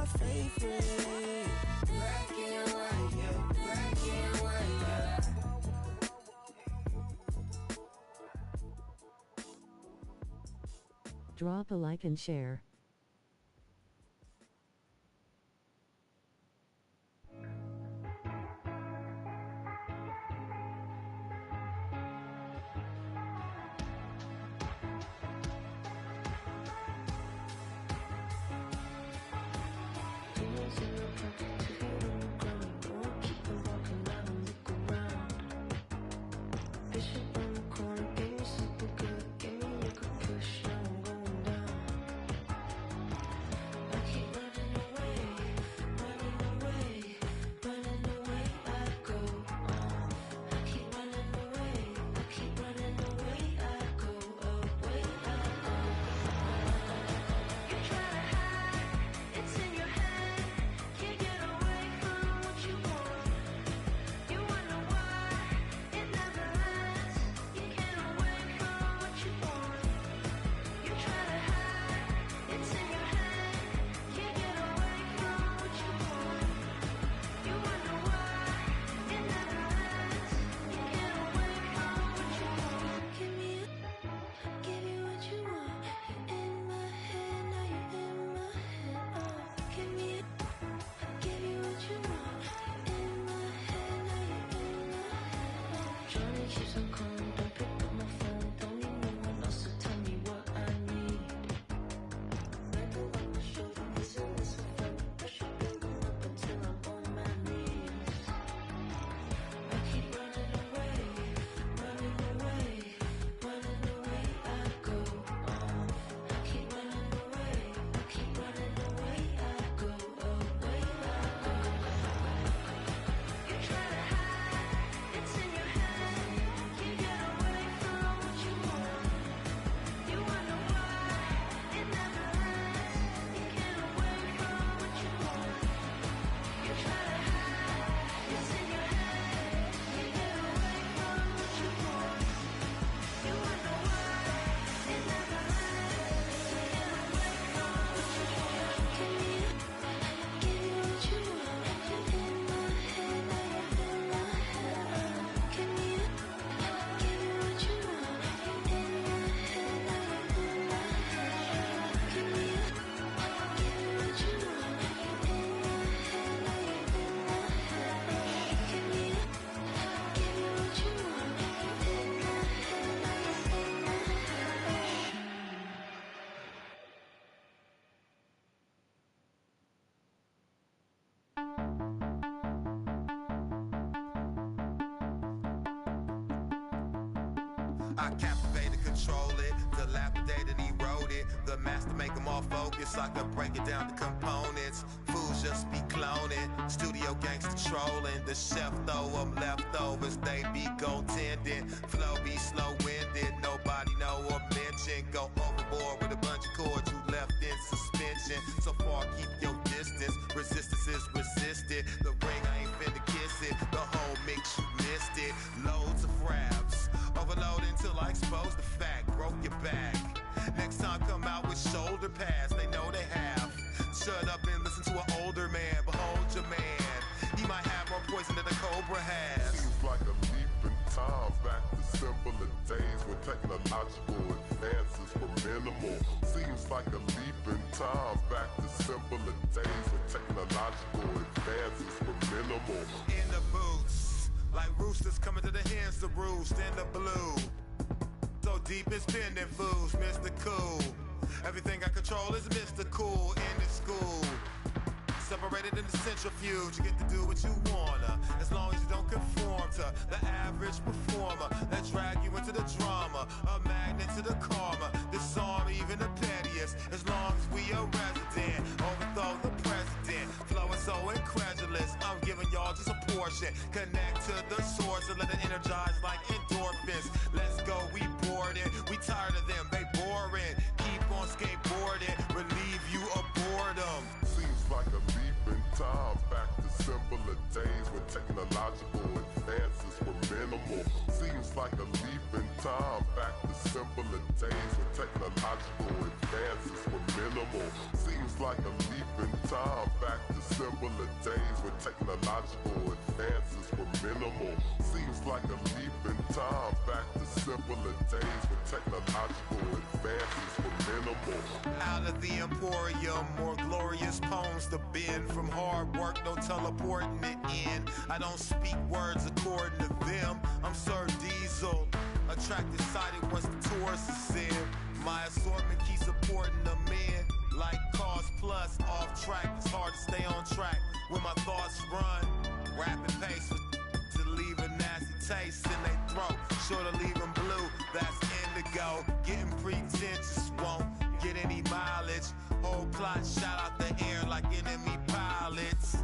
my favorite. Black and white, yeah, black and white, yeah. Drop a like and share. I captivated, control it, dilapidated, eroded. The master make them all focus, I can break it down to components. Fools just be cloning, studio gangsta trolling. The chef throw them leftovers, they be goaltending. Flow be slow-winded, nobody know or mention. Go overboard with a bunch of chords you left in suspension. So far keep your distance, resistance is resisted. The ring I ain't finna kiss it, the whole mix you missed it. Loads of fraps, overload until I expose the fact, broke your back. Next time come out with shoulder pads, they know they have. Shut up and listen to an older man, behold your man. He might have more poison than a cobra has. Seems like a leap in time, back to simpler days when technological advances were minimal. Seems like a leap in time, back to simpler days when technological advances were minimal. In the boots, like roosters coming to the hens to roost in the blue. So deep in spending fools, Mr. Cool. Everything I control is Mr. Cool in the school. Separated in the centrifuge, you get to do what you wanna, as long as you don't conform to the average performer that drag you into the drama, a magnet to the karma, disarm even the pettiest, as long as we a resident, overthrow the president, flowing so incredulous, I'm giving y'all just a portion, connect to the source and let it energize like endorphins, let's go, we bored it, we tired of them, they boring, keep on skateboarding, relieve you of boredom. Seems like a leap in time, back to simpler days when technological advances were minimal. Seems like a leap in time, back to simpler days when technological advances were minimal. Seems Seems like a leap in time back to simpler days when technological advances were minimal. Seems like a leap in time back to simpler days when technological advances were minimal. Out of the Emporium, more glorious poems to bend. From hard work, no teleporting it in. I don't speak words according to them. I'm Sir Diesel, attractive sighted once the tourists is in. My assortment keeps supporting the men. Like Cars Plus, off track, it's hard to stay on track when my thoughts run. Rapid pace to leave a nasty taste in their throat. Sure to leave them blue, that's indigo. Getting pretentious won't get any mileage. Whole plot shot out the air like enemy pilots.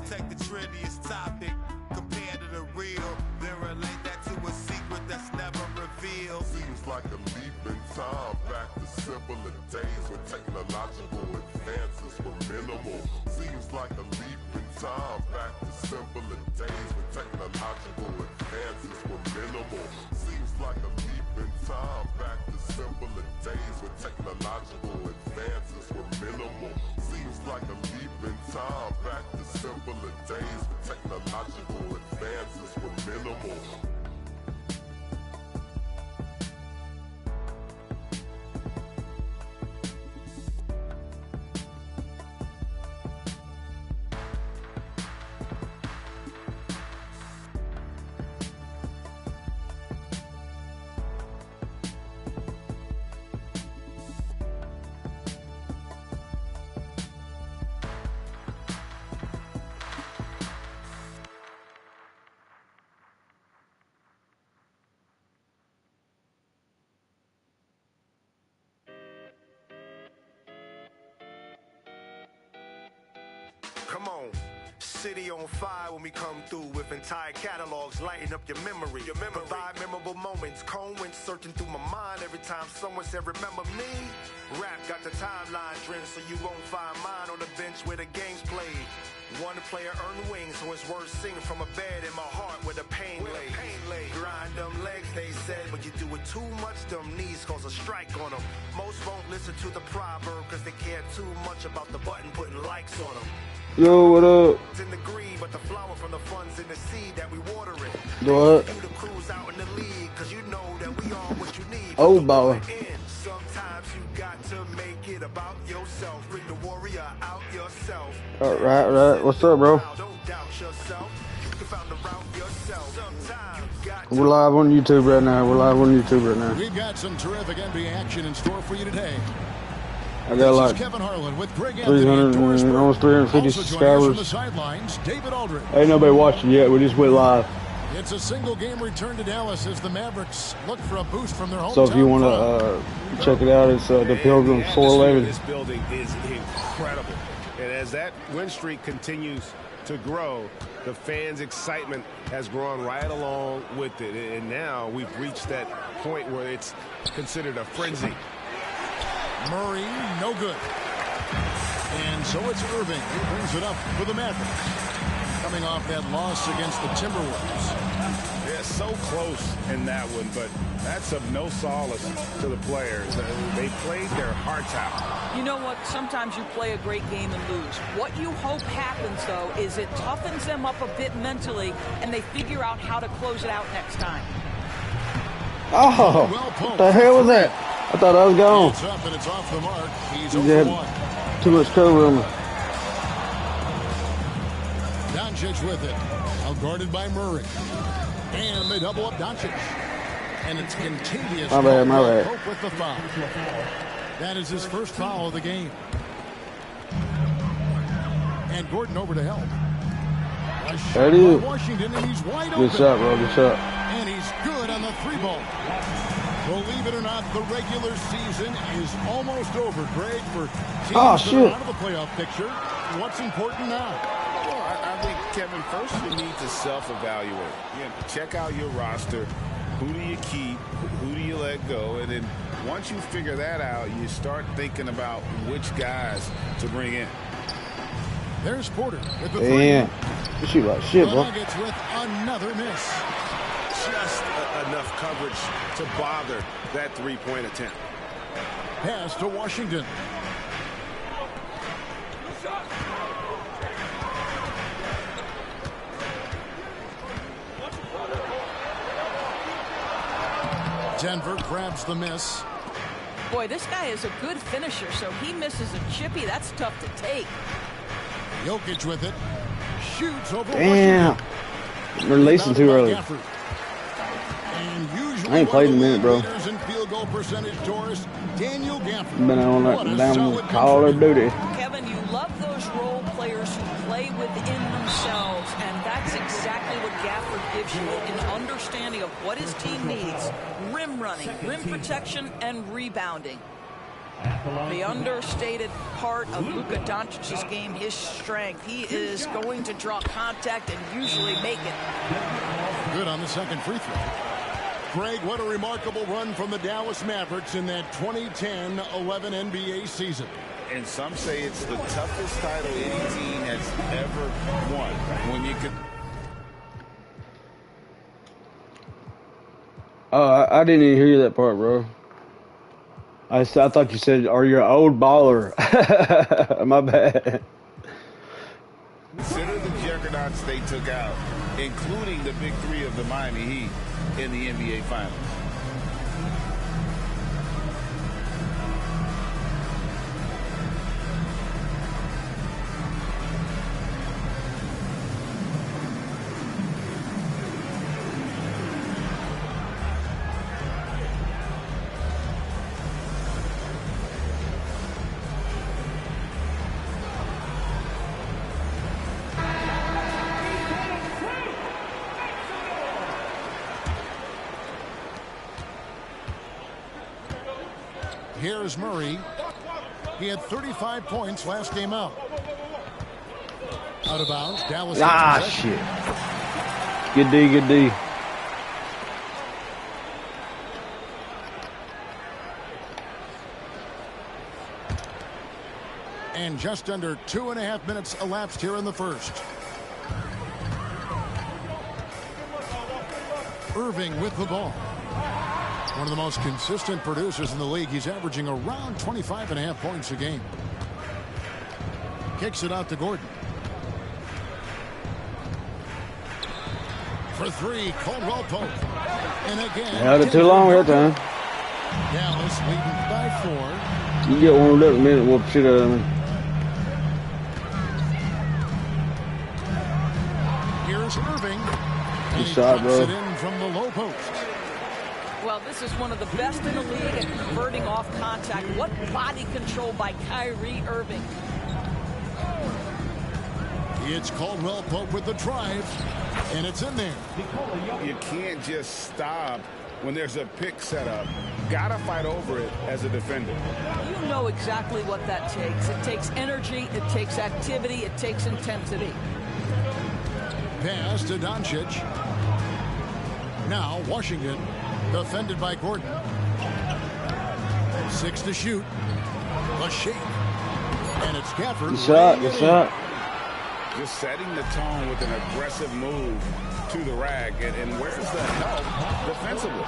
Take the trendiest topic, compare to the real, then relate that to a secret that's never revealed. Seems like a leap in time back to simpler days when technological advances were minimal. Seems like a leap in time back to simpler days when technological advances were minimal. Seems like a leap in time back to simpler days when technological advances were minimal. Seems like a leap in time back to simpler days when technological advances were minimal. Come on. City on fire when we come through with entire catalogs lighting up your memory. Provide memorable moments. Cold wind searching through my mind every time someone said remember me. Rap got the timeline trend so you won't find mine on the bench where the game's played. One player earned wings so it's worth singing from a bed in my heart where the pain lay. Grind them legs they said, but you do it too much, them knees cause a strike on them. Most won't listen to the proverb cause they care too much about the button putting likes on them. Yo, what up? It's in the green, but the flower from the funds in the seed that we water it. What? You the cruise out in the league, cause you know that we are what you need. Oh, boy. Sometimes you got to make it about yourself. Bring the warrior out yourself. Right. What's up, bro? Don't doubt yourself. You can find the route yourself. Sometimes you got We're live on YouTube right now. We've got some terrific NBA action in store for you today. I got like Kevin Harlan with Greg 300, almost 350 subscribers. David Aldridge. Ain't nobody watching yet. We just went live. It's a single game return to Dallas as the Mavericks look for a boost from their hometown. So if you want to check it out, it's the Pilgrim 411. This building is incredible. And as that win streak continues to grow, the fans' excitement has grown right along with it. And now we've reached that point where it's considered a frenzy. Murray, no good. And so it's Irving who brings it up for the Mavericks. Coming off that loss against the Timberwolves. Yeah, so close in that one, but that's of no solace to the players. They played their hearts out. You know what? Sometimes you play a great game and lose. What you hope happens, though, is it toughens them up a bit mentally, and they figure out how to close it out next time. Oh, what the hell was that? I thought I was gone. It's up and it's off the mark. He's He over had one. too much cover on me. Doncic with it. Out guarded by Murray. And they double up Doncic. And it's Contavious. My bad. Pope with the foul. That is his first foul of the game. And Gordon over to help. There it is. Washington, and he's wide open. Good shot, bro. Good shot. And he's good on the three ball. Believe it or not, the regular season is almost over, Greg, for teams that are out of the playoff picture. What's important now? Well, I think, Kevin, first you need to self-evaluate. Check out your roster. Who do you keep? Who do you let go? And then once you figure that out, you start thinking about which guys to bring in. There's Porter with the three. Damn. You shoot like shit, bro. Nuggets with another miss. Just enough coverage to bother that three-point attempt. Pass to Washington. Denver grabs the miss. Boy, this guy is a good finisher, so he misses a chippy. That's tough to take. Jokic with it. Shoots over Damn. Washington. Releasing too early. And usually I ain't played in a minute, bro. in field goal percentage, Doris, Daniel Gafford. Been on that damn Call of Duty. Kevin, you love those role players who play within themselves, and that's exactly what Gafford gives you, an understanding of what his team needs. Rim running, rim protection, and rebounding. The understated part of Luka Doncic's game, his strength. He is going to draw contact and usually make it. Good on the second free throw. Greg, what a remarkable run from the Dallas Mavericks in that 2010-11 NBA season. And some say it's the toughest title any team has ever won. When you could. Oh, I didn't even hear that part, bro. I thought you said, "Are you an old baller?" My bad. Consider the juggernauts they took out, including the big three of the Miami Heat in the NBA Finals. Here's Murray. He had 35 points last game out. Out of bounds. Dallas. Ah, shit. Good D, good D. And just under 2.5 minutes elapsed here in the first. Irving with the ball. One of the most consistent producers in the league. He's averaging around 25.5 points a game. Kicks it out to Gordon. For three, Caldwell Pope. And again. Held it too long that time. Dallas leading by 4. You get warmed up in a minute, whoop shit out of me. Here's Irving. Good shot, bro. It in from the low post. Well, this is one of the best in the league at converting off contact. What body control by Kyrie Irving. It's Caldwell Pope with the drive, and it's in there. You can't just stop when there's a pick set up. Gotta fight over it as a defender. You know exactly what that takes. It takes energy, it takes activity, it takes intensity. Pass to Doncic. Now Washington. Defended by Gordon. 6 to shoot. A shake. And it's Gafford. Good shot, good shot. Just setting the tone with an aggressive move to the rack. And where's the help defensively?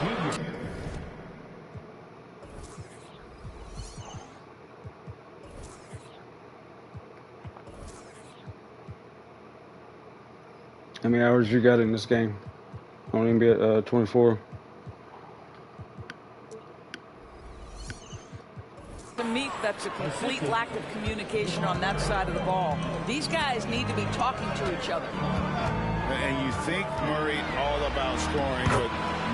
How many hours you got in this game? Only be at 24. To me, that's a complete lack of communication on that side of the ball. These guys need to be talking to each other. And you think Murray all about scoring, but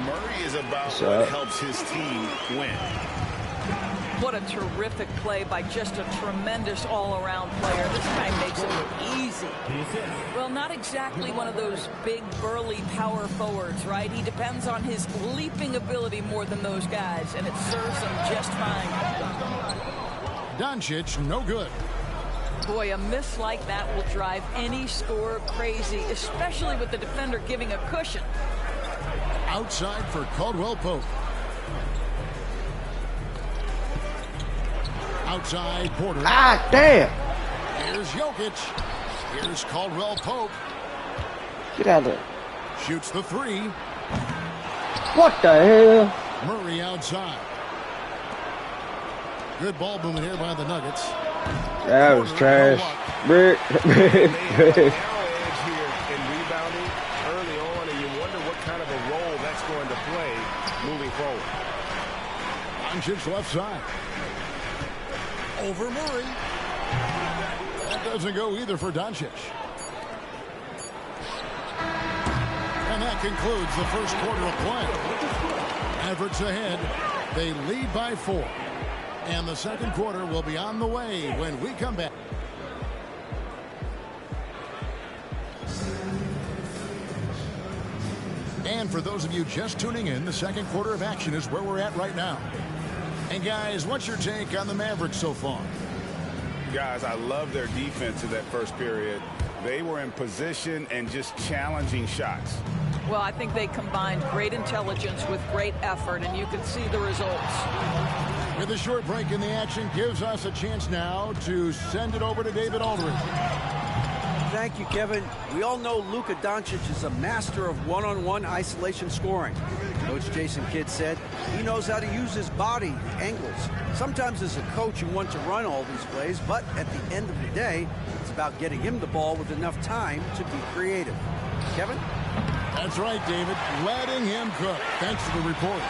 Murray is about what helps his team win. What a terrific play by just a tremendous all-around player. This guy makes it look easy. Well, not exactly one of those big, burly power forwards, right? He depends on his leaping ability more than those guys, and it serves him just fine. Doncic, no good. Boy, a miss like that will drive any scorer crazy, especially with the defender giving a cushion. Outside for Caldwell Pope. Outside Porter. Ah, damn. Here's Jokic. Here's Caldwell Pope. Get out of there. Shoots the three. What the hell? Murray outside. Good ball movement here by the Nuggets. That was trash. Brick. They have a narrow edge here in rebounding early on, and you wonder what kind of a role that's going to play moving forward. Doncic left side. Over Murray. That doesn't go either for Doncic. And that concludes the first quarter of play. Mavericks ahead. They lead by 4. And the second quarter will be on the way when we come back. And for those of you just tuning in, the second quarter of action is where we're at right now. And guys, what's your take on the Mavericks so far? Guys, I love their defense in that first period. They were in position and just challenging shots. Well, I think they combined great intelligence with great effort, and you can see the results. With a short break in the action, gives us a chance now to send it over to David Aldridge. Thank you, Kevin. We all know Luka Doncic is a master of one-on-one isolation scoring. Coach Jason Kidd said he knows how to use his body, angles. Sometimes as a coach you want to run all these plays, but at the end of the day, it's about getting him the ball with enough time to be creative. Kevin? That's right, David. Letting him cook. Thanks for the report.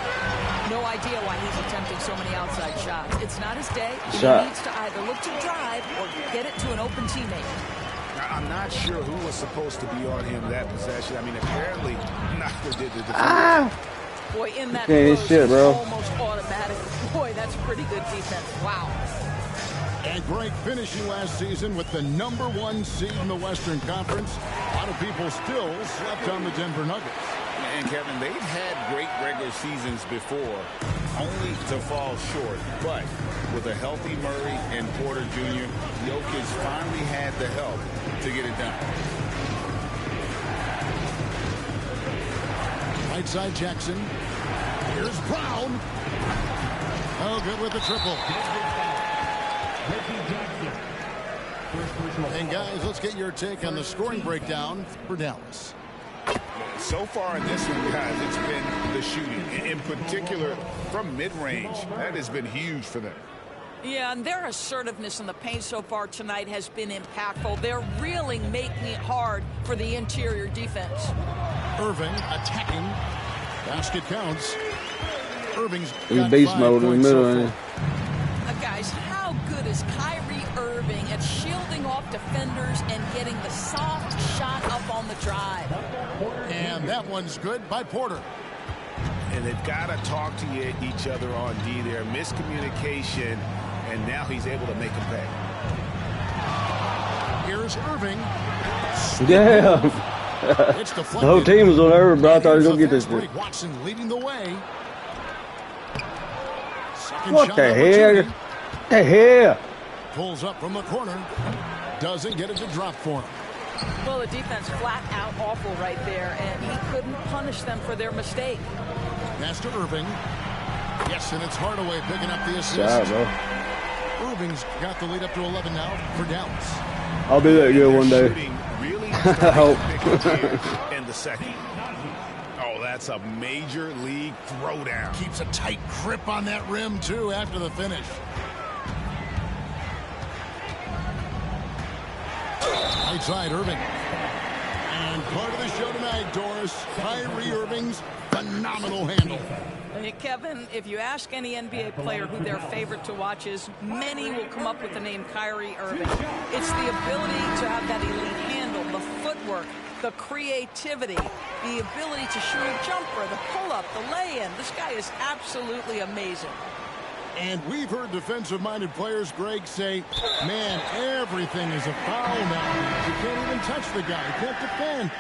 No idea why he's attempting so many outside shots. It's not his day. He needs to either look to drive or get it to an open teammate. I'm not sure who was supposed to be on him that possession. I mean, apparently neither did the defender. Boy, in that close, shit, bro. Almost automatic. Boy, that's pretty good defense. Wow. And Greg finishing last season with the #1 seed in the Western Conference. A lot of people still slept on the Denver Nuggets. And Kevin, they've had great regular seasons before, only to fall short. But with a healthy Murray and Porter Jr., Jokic finally had the help to get it done. Right side Jackson. Here's Brown. Oh, good with the triple. And guys, let's get your take on the scoring breakdown for Dallas. So far in this one, guys, it's been the shooting, in particular from mid-range. That has been huge for them. Yeah, and their assertiveness in the paint so far tonight has been impactful. They're really making it hard for the interior defense. Irving attacking. Basket counts. Irving's in got beast 5 mode in the points middle. so Ain't far. Guys, how good is Kyrie Irving at shielding off defenders and getting the soft shot up on the drive? And that one's good by Porter. And they've got to talk to each other on D there. Miscommunication, and now he's able to make him pay. Here's Irving. Damn. It's The whole team was on over, bro. I thought he was going to get this. break. Watson leading the way. Second What shot the hell? opportunity. The hell? Pulls up from the corner. Doesn't get it to drop for him. Well, the defense flat out awful right there, and he couldn't punish them for their mistake. Pass to Irving. Yes, and it's Hardaway picking up the assist. Yeah, bro. Irving's got the lead up to 11 now for Dallas. I'll be that good one day. Shooting really I hope. in the second. Oh, that's a major league throwdown. Keeps a tight grip on that rim, too, after the finish. Right side, Irving. And part of the show tonight, Doris, Kyrie Irving's phenomenal handle. Hey, Kevin, if you ask any NBA player who their favorite to watch is, many will come up with the name Kyrie Irving. It's the ability to have that elite handle, the footwork, the creativity, the ability to shoot a jumper, the pull-up, the lay-in. This guy is absolutely amazing. And we've heard defensive-minded players, Greg, say, man, everything is a foul now. You can't even touch the guy. You can't defend.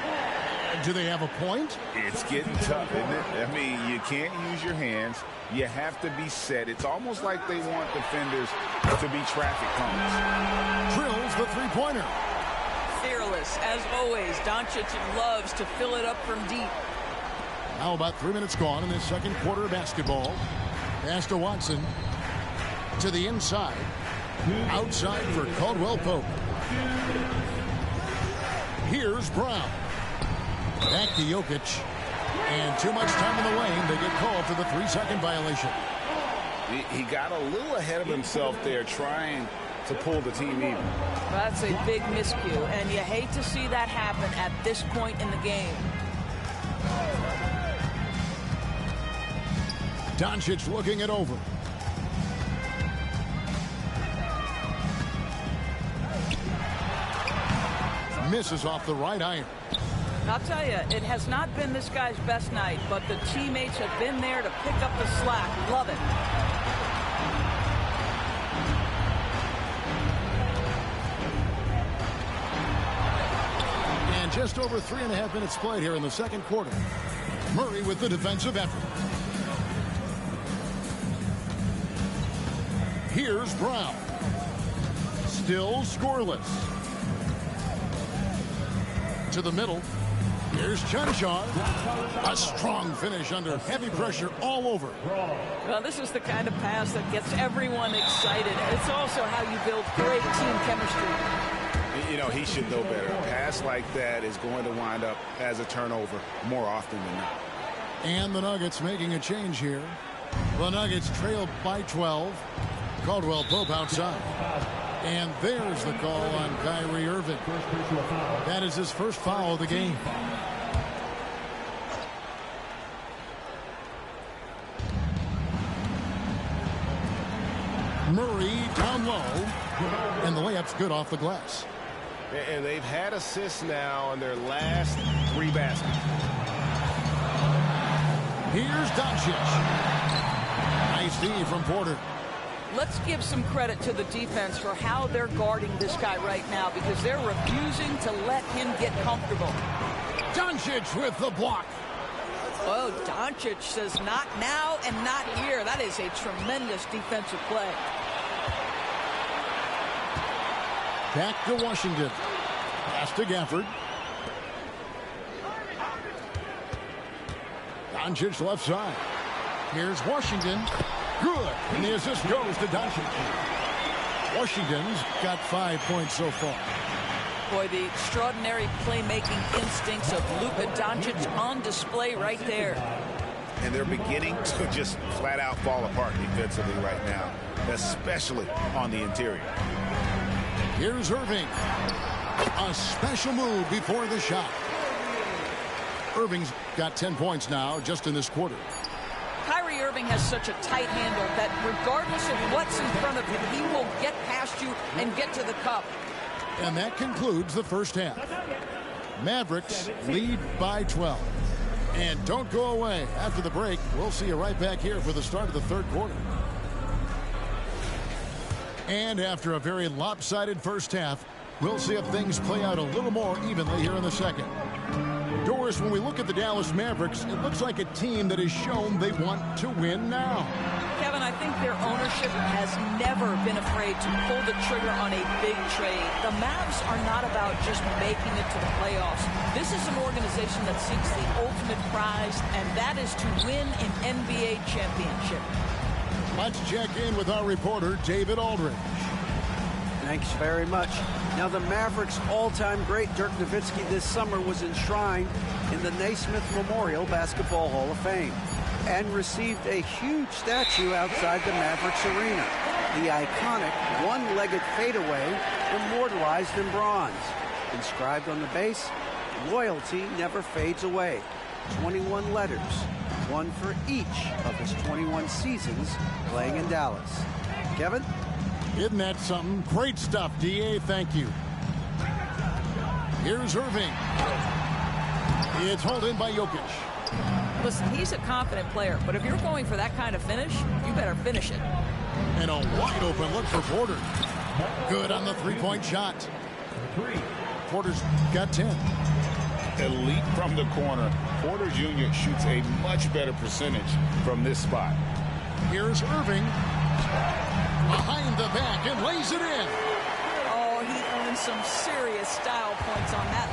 Do they have a point? It's getting tough, isn't it? I mean, you can't use your hands. You have to be set. It's almost like they want defenders to be traffic cones. Drills the three-pointer. Fearless, as always. Doncic loves to fill it up from deep. Now about 3 minutes gone in this second quarter of basketball. Pass to Watson. To the inside. Outside for Caldwell Pope. Here's Brown. Back to Jokic. And too much time in the lane. They get called for the 3-second violation. He got a little ahead of himself there trying to pull the team even. That's a big miscue, and you hate to see that happen at this point in the game. Doncic looking it over. misses off the right iron. I'll tell you, it has not been this guy's best night, but the teammates have been there to pick up the slack. Love it. And just over 3.5 minutes played here in the second quarter. Murray with the defensive effort. Here's Brown. Still scoreless. To the middle. Here's Chanchan. A strong finish under heavy pressure all over. Well, this is the kind of pass that gets everyone excited. It's also how you build great team chemistry. You know, he should know better. A pass like that is going to wind up as a turnover more often than not. And the Nuggets making a change here. The Nuggets trailed by 12. Caldwell Pope outside. And there's the call on Kyrie Irving. That is his first foul of the game. Murray down low. And the layup's good off the glass. And they've had assists now on their last 3 baskets. Here's Doncic. Nice D from Porter. Let's give some credit to the defense for how they're guarding this guy right now, because they're refusing to let him get comfortable. Doncic with the block. Oh, Doncic says not now and not here. That is a tremendous defensive play. Back to Washington. Pass to Gafford. Doncic left side. Here's Washington. Good. And the assist goes to Doncic. Washington's got 5 points so far. Boy, the extraordinary playmaking instincts of Luka Doncic on display right there. And they're beginning to just flat out fall apart defensively right now, especially on the interior. Here's Irving. A special move before the shot. Irving's got 10 points now just in this quarter. Kyrie Irving has such a tight handle that regardless of what's in front of him, he will get past you and get to the cup. And that concludes the first half. Mavericks lead by 12. And don't go away. After the break, we'll see you right back here for the start of the third quarter. And after a very lopsided first half, we'll see if things play out a little more evenly here in the second. Doris, when we look at the Dallas Mavericks, it looks like a team that has shown they want to win now. Kevin, I think their ownership has never been afraid to pull the trigger on a big trade. The Mavs are not about just making it to the playoffs. This is an organization that seeks the ultimate prize, and that is to win an NBA championship. Let's check in with our reporter, David Aldridge. Thanks very much. Now, the Mavericks' all-time great Dirk Nowitzki this summer was enshrined in the Naismith Memorial Basketball Hall of Fame and received a huge statue outside the Mavericks arena. The iconic one-legged fadeaway immortalized in bronze. Inscribed on the base, loyalty never fades away. 21 letters, one for each of his 21 seasons playing in Dallas. Kevin? Isn't that something? Great stuff, D.A. Thank you. Here's Irving. It's hauled in by Jokic. Listen, he's a confident player, but if you're going for that kind of finish, you better finish it. And a wide open look for Porter. Good on the three-point shot. Porter's got 10. Elite from the corner. Porter Jr. shoots a much better percentage from this spot. Here's Irving. Behind the back and lays it in. Oh, he earned some serious style points on that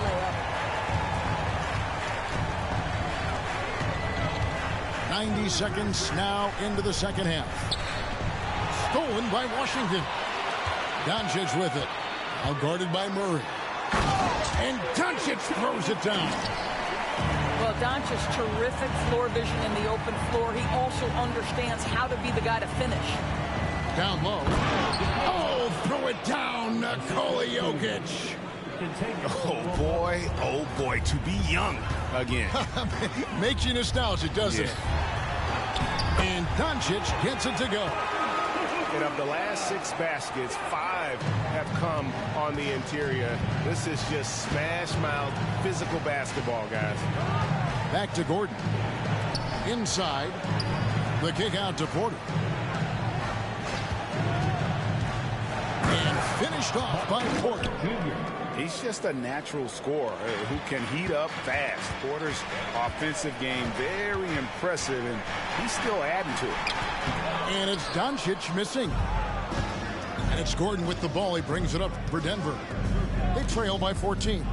layup. 90 seconds now into the second half. Stolen by Washington. Doncic with it. Now guarded by Murray. And Doncic throws it down. Well, Doncic's terrific floor vision in the open floor. He also understands how to be the guy to finish. Down low. Oh, throw it down, Nikola Jokic. Oh boy, to be young again. Makes you nostalgic, doesn't it? And Doncic gets it to go. And of the last 6 baskets, 5 have come on the interior. This is just smash mouth physical basketball, guys. Back to Gordon. Inside. The kick out to Porter. And finished off by Porter. He's just a natural scorer who can heat up fast. Porter's offensive game very impressive, and he's still adding to it. And it's Doncic missing. And it's Gordon with the ball. He brings it up for Denver. They trail by 14.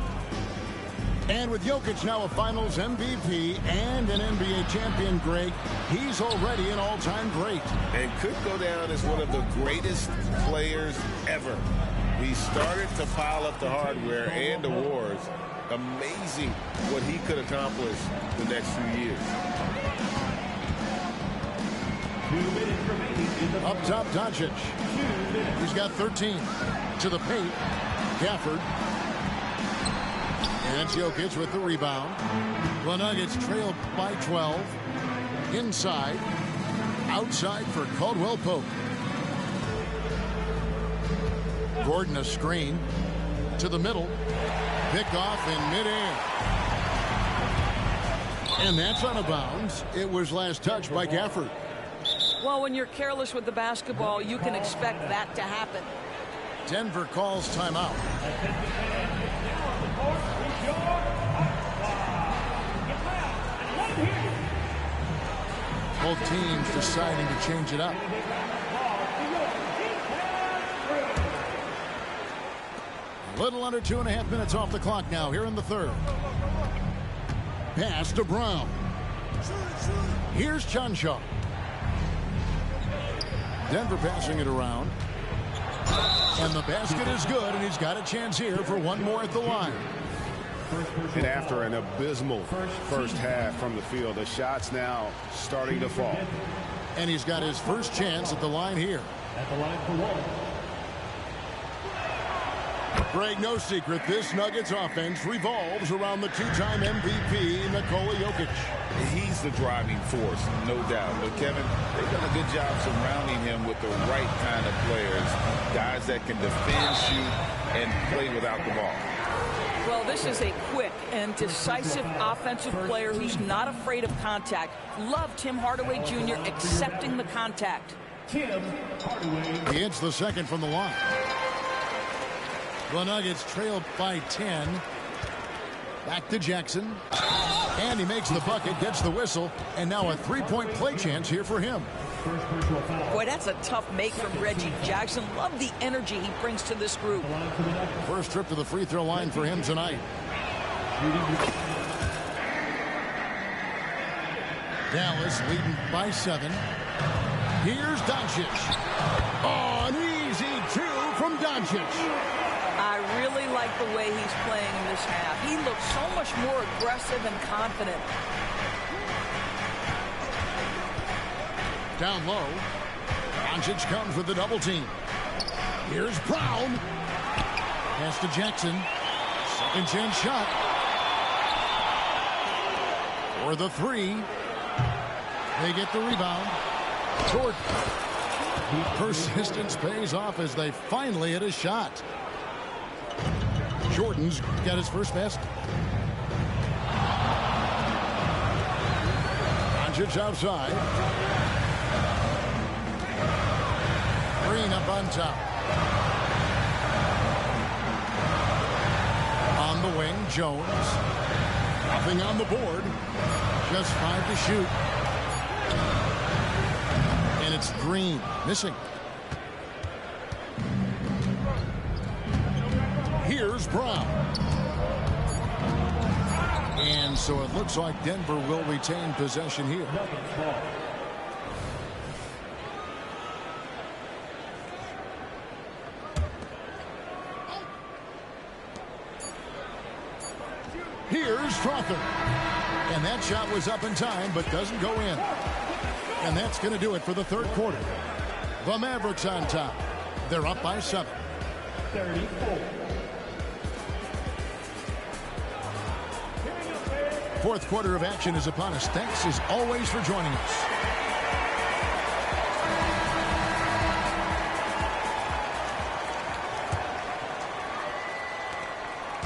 And with Jokic now a Finals MVP and an NBA champion, Greg, he's already an all-time great. And could go down as one of the greatest players ever. He started to pile up the hardware and awards. Amazing what he could accomplish the next few years. Up top, Doncic. He's got 13. To the paint, Gafford. And it's Jokic with the rebound. The Nuggets trailed by 12. Inside. Outside for Caldwell Pope. Gordon a screen. To the middle. Picked off in midair. And that's out of bounds. It was last touched by Gafford. Well, when you're careless with the basketball, you can expect that to happen. Denver calls timeout. Both teams deciding to change it up. A little under 2.5 minutes off the clock now here in the third. Pass to Brown. Here's Chanshaw. Denver passing it around. And the basket is good, and he's got a chance here for one more at the line. And after an abysmal first half from the field, the shot's now starting to fall. And he's got his first chance at the line here. At the line for one. Greg, no secret, this Nuggets offense revolves around the two-time MVP, Nikola Jokic. He's the driving force, no doubt. But, Kevin, they've done a good job surrounding him with the right kind of players, guys that can defend, shoot, and play without the ball. Well, this is a quick and decisive offensive player who's not afraid of contact. Love Tim Hardaway Jr. accepting the contact. Tim Hardaway. He hits the second from the line. The Nuggets trailed by 10. Back to Jackson. And he makes the bucket, gets the whistle, and now a three-point play chance here for him. Boy, that's a tough make from Reggie Jackson. Love the energy he brings to this group. First trip to the free throw line for him tonight. Dallas leading by 7. Here's Doncic. Oh, an easy 2 from Doncic. I really like the way he's playing in this half. He looks so much more aggressive and confident. Down low. Doncic comes with the double team. Here's Brown. Pass to Jackson. Second chance shot. For the 3. They get the rebound. Jordan. Persistence pays off as they finally hit a shot. Jordan's got his first basket. Doncic outside. Green up on top. On the wing, Jones. Nothing on the board. Just 5 to shoot. And it's Green missing. Here's Brown. And so it looks like Denver will retain possession here. Here's Strother. And that shot was up in time, but doesn't go in. And that's going to do it for the third quarter. The Mavericks on top. They're up by 7. 34. Fourth quarter of action is upon us. Thanks as always for joining us.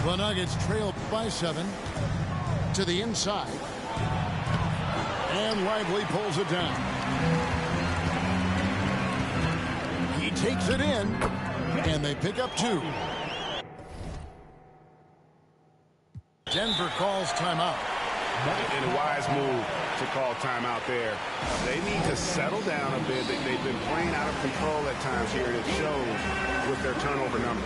The Nuggets trail by 7 to the inside. And Lively pulls it down. He takes it in, and they pick up 2. Denver calls timeout. And a wise move to call timeout there. They need to settle down a bit. They've been playing out of control at times here, and it shows with their turnover numbers.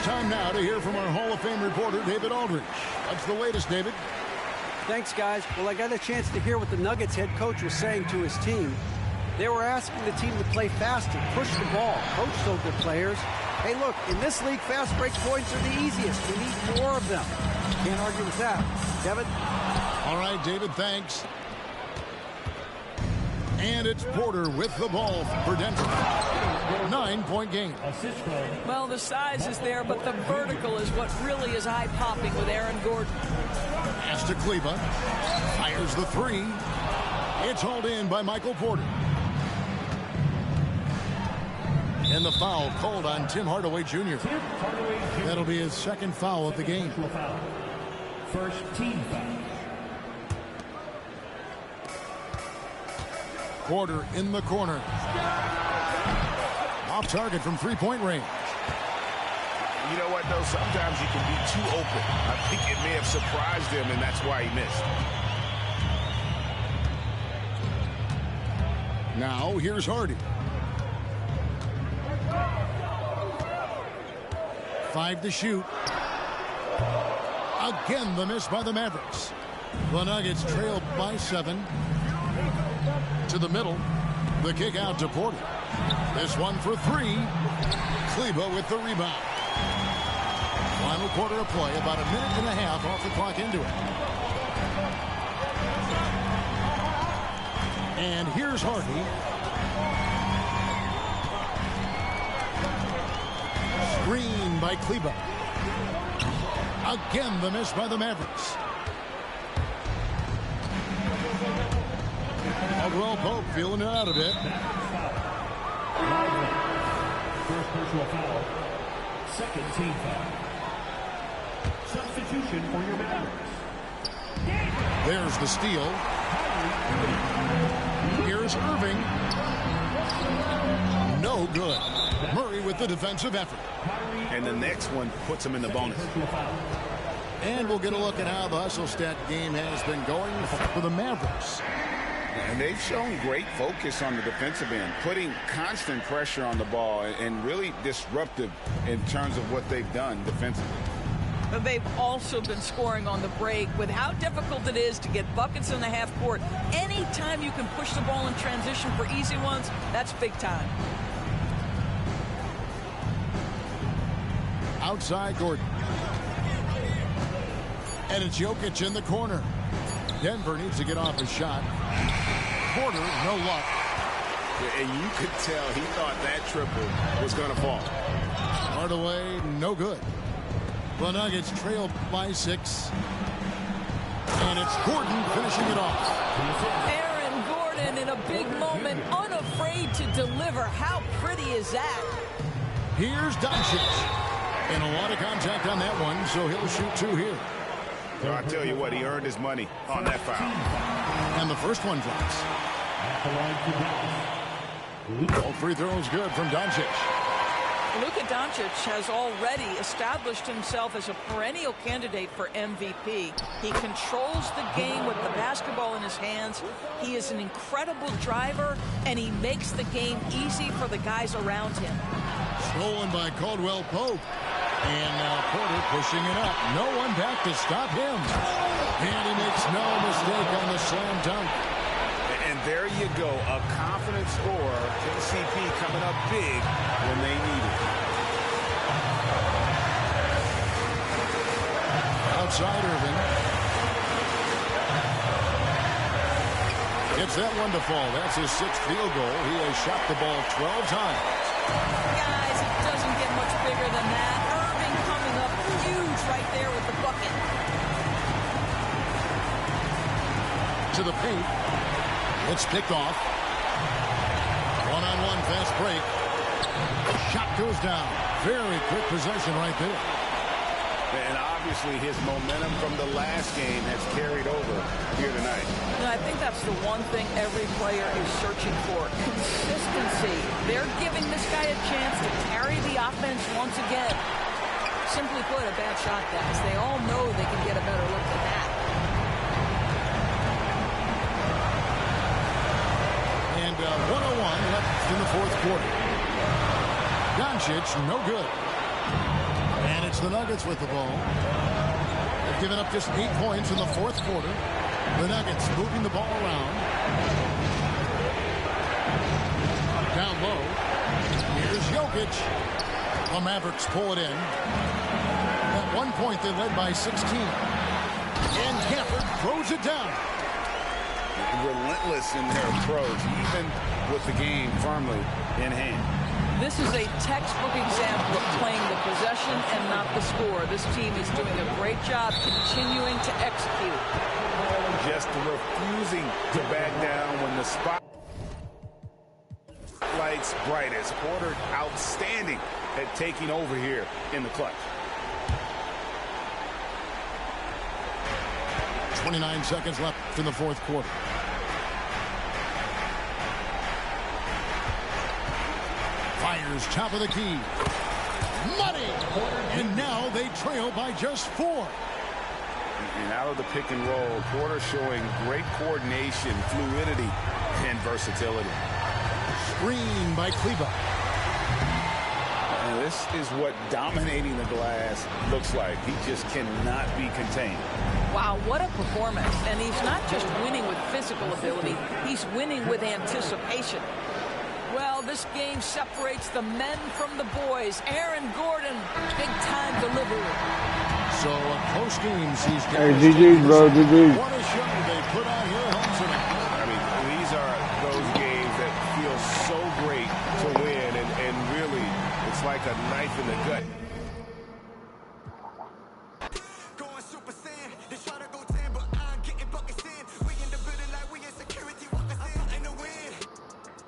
Time now to hear from our Hall of Fame reporter, David Aldridge. What's the latest, David? Thanks, guys. Well, I got a chance to hear what the Nuggets head coach was saying to his team. They were asking the team to play faster, push the ball. Coach told their players, hey, look, in this league, fast break points are the easiest. We need more of them. Can't argue with that. Kevin? All right, David, thanks. And it's Porter with the ball for Denver. 9-point game. Well, the size is there, but the vertical is what really is eye-popping with Aaron Gordon. Pass to Kleber. Fires the 3. It's hauled in by Michael Porter. And the foul called on Tim Hardaway Jr. That'll be his second foul of the game. First team foul. Porter in the corner. Off target from three-point range. You know what, though? Sometimes you can be too open. I think it may have surprised him, and that's why he missed. Now, here's Hardy. 5 to shoot. Again, the miss by the Mavericks. The Nuggets trail by 7. To the middle. The kick out to Porter. This one for 3. Kleber with the rebound. Final quarter of play. About a minute and a half off the clock into it. And here's Hardy. Screen by Kleber. Again, the miss by the Mavericks. Caldwell Pope feeling it out a bit. First personal foul. Second team foul. Substitution for your Mavericks. There's the steal. Here's Irving. No good. Murray with the defensive effort. And the next one puts him in the bonus. And we'll get a look at how the hustle stat game has been going for the Mavericks. And they've shown great focus on the defensive end, putting constant pressure on the ball and really disruptive in terms of what they've done defensively. But they've also been scoring on the break. With how difficult it is to get buckets in the half court, anytime you can push the ball in transition for easy ones, that's big time. Outside Gordon. And it's Jokic in the corner. Denver needs to get off his shot. Porter, no luck. And you could tell he thought that triple was going to fall. Hardaway, no good. The Nuggets trail by 6. And it's Gordon finishing it off. Aaron Gordon in a big moment, unafraid to deliver. How pretty is that? Here's Doncic. And a lot of contact on that one, so he'll shoot 2 here. So I tell you what, he earned his money on that foul. And the first one drops. All free throws good from Doncic. Luka Doncic has already established himself as a perennial candidate for MVP. He controls the game with the basketball in his hands. He is an incredible driver, and he makes the game easy for the guys around him. Stolen by Caldwell Pope. And now Porter pushing it up. No one back to stop him. And he makes no mistake on the slam dunk. And there you go, a confident scorer. KCP coming up big when they need it. Outside Irvin. Gets that one to fall. That's his 6th field goal. He has shot the ball 12 times. Guys, it doesn't get much bigger than that. Irving coming up huge right there with the bucket. To the paint. It's picked off. One-on-one fast break. Shot goes down. Very quick possession right there. And obviously his momentum from the last game has carried over here tonight. And I think that's the one thing every player is searching for. Consistency. They're giving this guy a chance to carry the offense once again. Simply put, a bad shot, guys. They all know they can get a better look than that. And 1:01 left in the 4th quarter. Doncic, no good. And it's the Nuggets with the ball. They've given up just 8 points in the 4th quarter. The Nuggets moving the ball around. Down low. Here's Jokic. The Mavericks pull it in. At one point, they led by 16. And Gafford throws it down. Relentless in their approach, even with the game firmly in hand. This is a textbook example of playing the possession and not the score. This team is doing a great job continuing to execute. Just refusing to back down when the spotlight's brightest. Porter outstanding at taking over here in the clutch. 29 seconds left in the 4th quarter. Fires top of the key. Money! And now they trail by just 4. And out of the pick and roll, Porter showing great coordination, fluidity, and versatility. Screen by Kleber. And this is what dominating the glass looks like. He just cannot be contained. Wow, what a performance. And he's not just winning with physical ability, he's winning with anticipation. Well, this game separates the men from the boys. Aaron Gordon, big-time delivery. So a close game sees Hey, GG, bro, GG. What a show they put on here home tonight. I mean, these are those games that feel so great to win, and really, it's like a knife in the gut. Going Super Saiyan, they try to go 10, but I'm getting buckets in. We in the building like we in security, walking in the wind.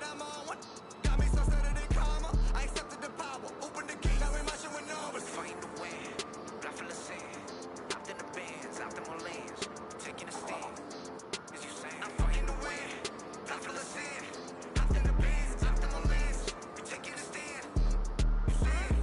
I'm on one, got me so set of the karma. I accepted the power, open the gate, now we marching with numbers. Fighting the wind, blood full of sand. Out in the bands, out in my lands, taking a stand. As you say, I'm fighting the wind, blood full of sand. Out in the bands, out in my lands, we taking a stand. You say it?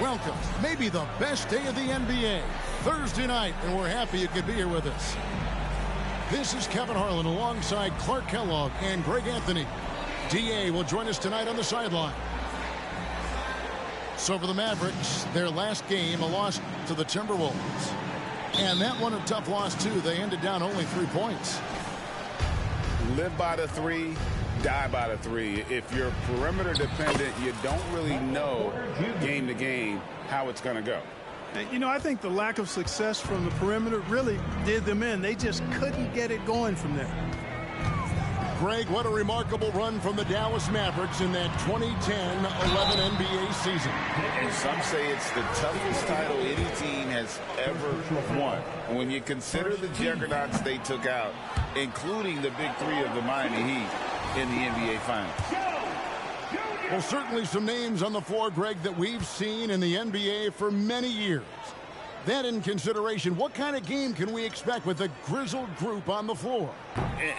Welcome, maybe the best day of the NBA, Thursday night, and we're happy you could be here with us. This is Kevin Harlan alongside Clark Kellogg and Greg Anthony. DA will join us tonight on the sideline. So for the Mavericks, their last game, a loss to the Timberwolves. And that one a tough loss, too. They ended down only 3 points. Live by the 3, die by the 3. If you're perimeter dependent, you don't really know game to game how it's going to go. You know, I think the lack of success from the perimeter really did them in. They just couldn't get it going from there. Greg, what a remarkable run from the Dallas Mavericks in that 2010-11 NBA season. And some say it's the toughest title any team has ever won. When you consider the juggernauts they took out, including the big 3 of the Miami Heat, in the NBA Finals. Well, certainly some names on the floor, Greg, that we've seen in the NBA for many years. That in consideration, what kind of game can we expect with a grizzled group on the floor?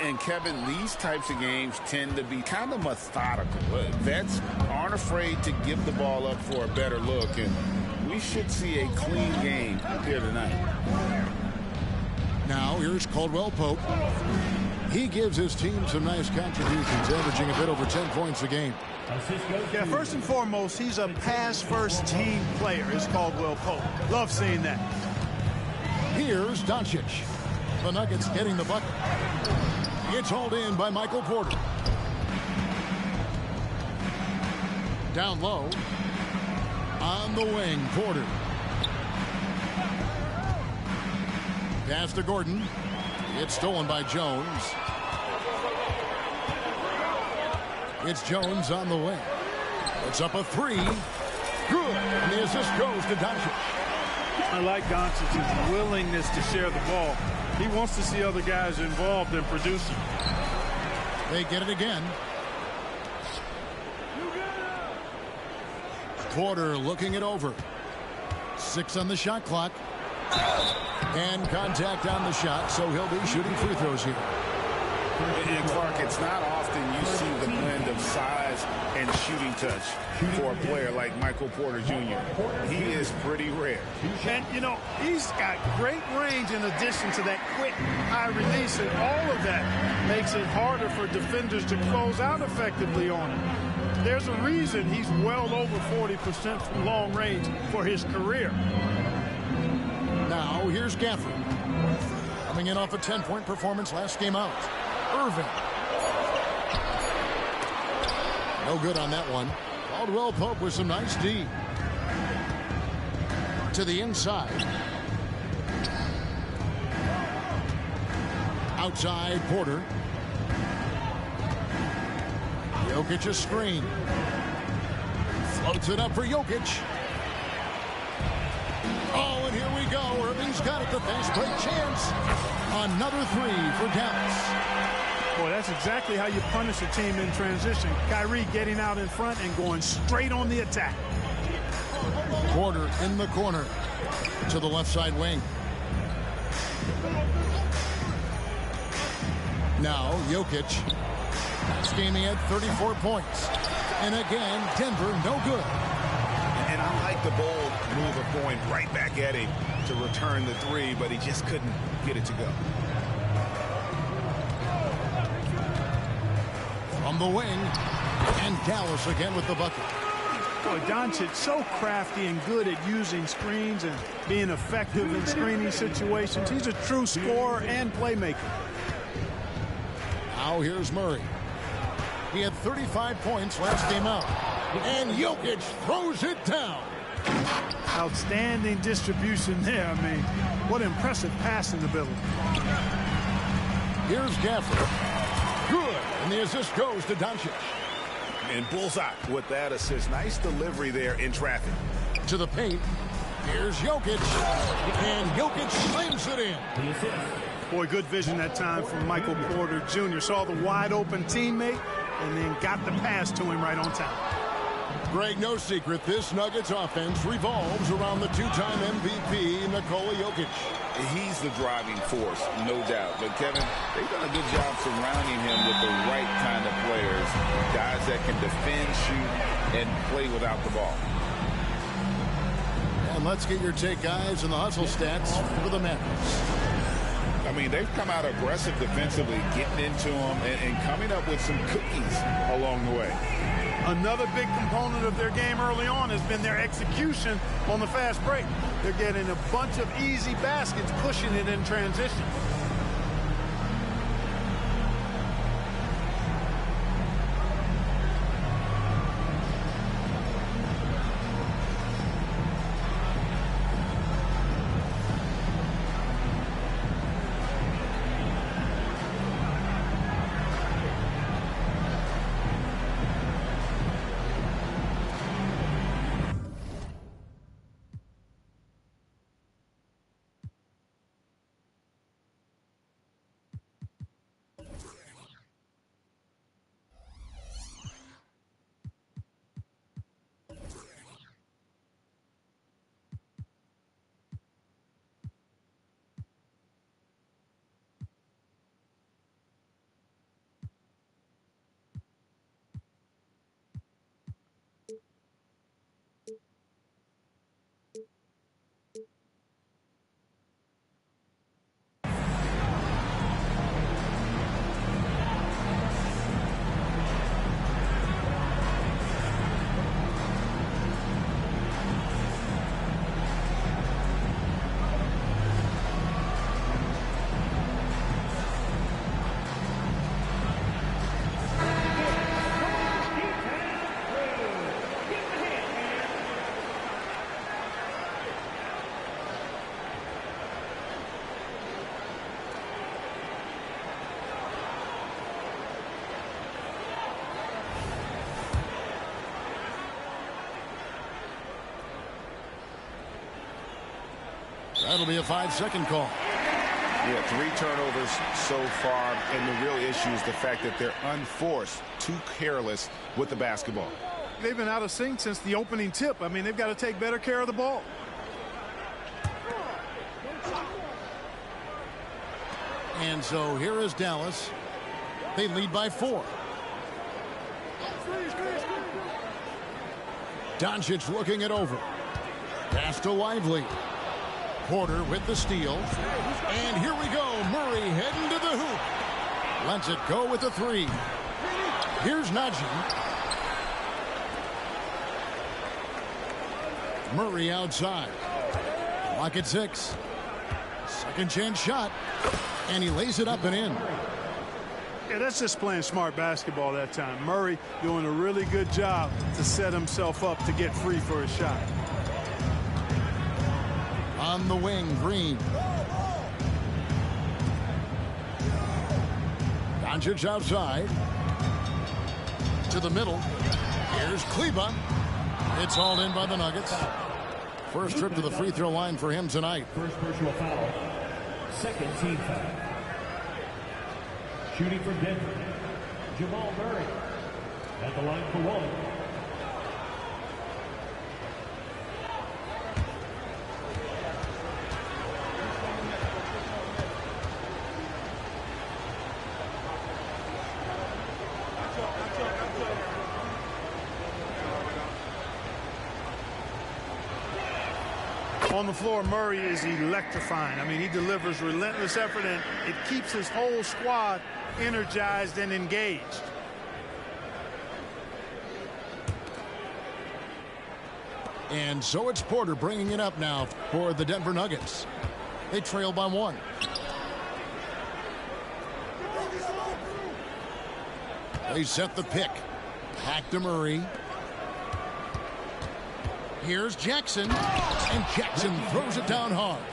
And Kevin, these types of games tend to be kind of methodical. Vets aren't afraid to give the ball up for a better look, and we should see a clean game here tonight. Now, here's Caldwell Pope. He gives his team some nice contributions, averaging a bit over 10 points a game. Yeah, first and foremost, he's a pass-first team player, is Caldwell Pope. Love seeing that. Here's Doncic. The Nuggets getting the bucket. It's hauled in by Michael Porter. Down low. On the wing, Porter. Pass to Gordon. It's stolen by Jones. It's Jones on the wing. It's up a three. Good. And the assist goes to Doncic. I like Doncic's willingness to share the ball. He wants to see other guys involved in producing. They get it again. Porter looking it over. 6 on the shot clock. And contact on the shot, so he'll be shooting free throws here. And Clark, it's not often you see the blend of size and shooting touch for a player like Michael Porter Jr. He is pretty rare. And, you know, he's got great range in addition to that quick high release, and all of that makes it harder for defenders to close out effectively on him. There's a reason he's well over 40% from long range for his career. Now, here's Gafford. Coming in off a 10-point performance last game out. Irving. No good on that one. Caldwell Pope with some nice D. To the inside. Outside, Porter. Jokic a screen. Floats it up for Jokic. Oh, and here we go. Irving's got it. The fast break chance. Another three for Dallas. Boy, that's exactly how you punish a team in transition. Kyrie getting out in front and going straight on the attack. Porter in the corner to the left side wing. Now, Jokic. Last game he had 34 points. And again, Denver no good. And I like the bold move of going right back at him to return the three, but he just couldn't get it to go. From the wing, and Dallas again with the bucket. Boy, Doncic so crafty and good at using screens and being effective in screening situations. He's a true scorer and playmaker. Now here's Murray. He had 35 points last game out. And Jokic throws it down. Outstanding distribution there. I mean, what impressive passing ability. Here's Gafford. Good. And the assist goes to Doncic. And bullseye with that assist. Nice delivery there in traffic. To the paint. Here's Jokic. And Jokic slams it in. Boy, good vision that time from Michael Porter Jr. Saw the wide open teammate and then got the pass to him right on time. Greg, no secret, this Nuggets offense revolves around the two-time MVP, Nikola Jokic. He's the driving force, no doubt. But, Kevin, they've done a good job surrounding him with the right kind of players, guys that can defend, shoot, and play without the ball. And let's get your take, guys, on the hustle stats for the Mavericks. I mean, they've come out aggressive defensively, getting into them and coming up with some cookies along the way. Another big component of their game early on has been their execution on the fast break. They're getting a bunch of easy baskets, pushing it in transition. That'll be a 5-second call. Yeah, 3 turnovers so far, and the real issue is the fact that they're unforced, too careless with the basketball. They've been out of sync since the opening tip. I mean, they've got to take better care of the ball. And so here is Dallas. They lead by 4. Doncic looking it over. Pass to Lively. Porter with the steal. And here we go. Murray heading to the hoop. Lets it go with the 3. Here's Najee. Murray outside. Clock at 6. Second chance shot. And he lays it up and in. Yeah, that's just playing smart basketball that time. Murray doing a really good job to set himself up to get free for his shot. On the wing, Green. Doncic outside. To the middle. Here's Kleba. It's hauled in by the Nuggets. First trip to the free throw line for him tonight. First personal foul. Second team foul. Shooting for Denver, Jamal Murray. At the line for 1. On the floor, Murray is electrifying. I mean, he delivers relentless effort, and it keeps his whole squad energized and engaged. And so it's Porter bringing it up now for the Denver Nuggets. They trail by 1. They set the pick. Back to Murray. Here's Jackson, and Jackson throws it down hard.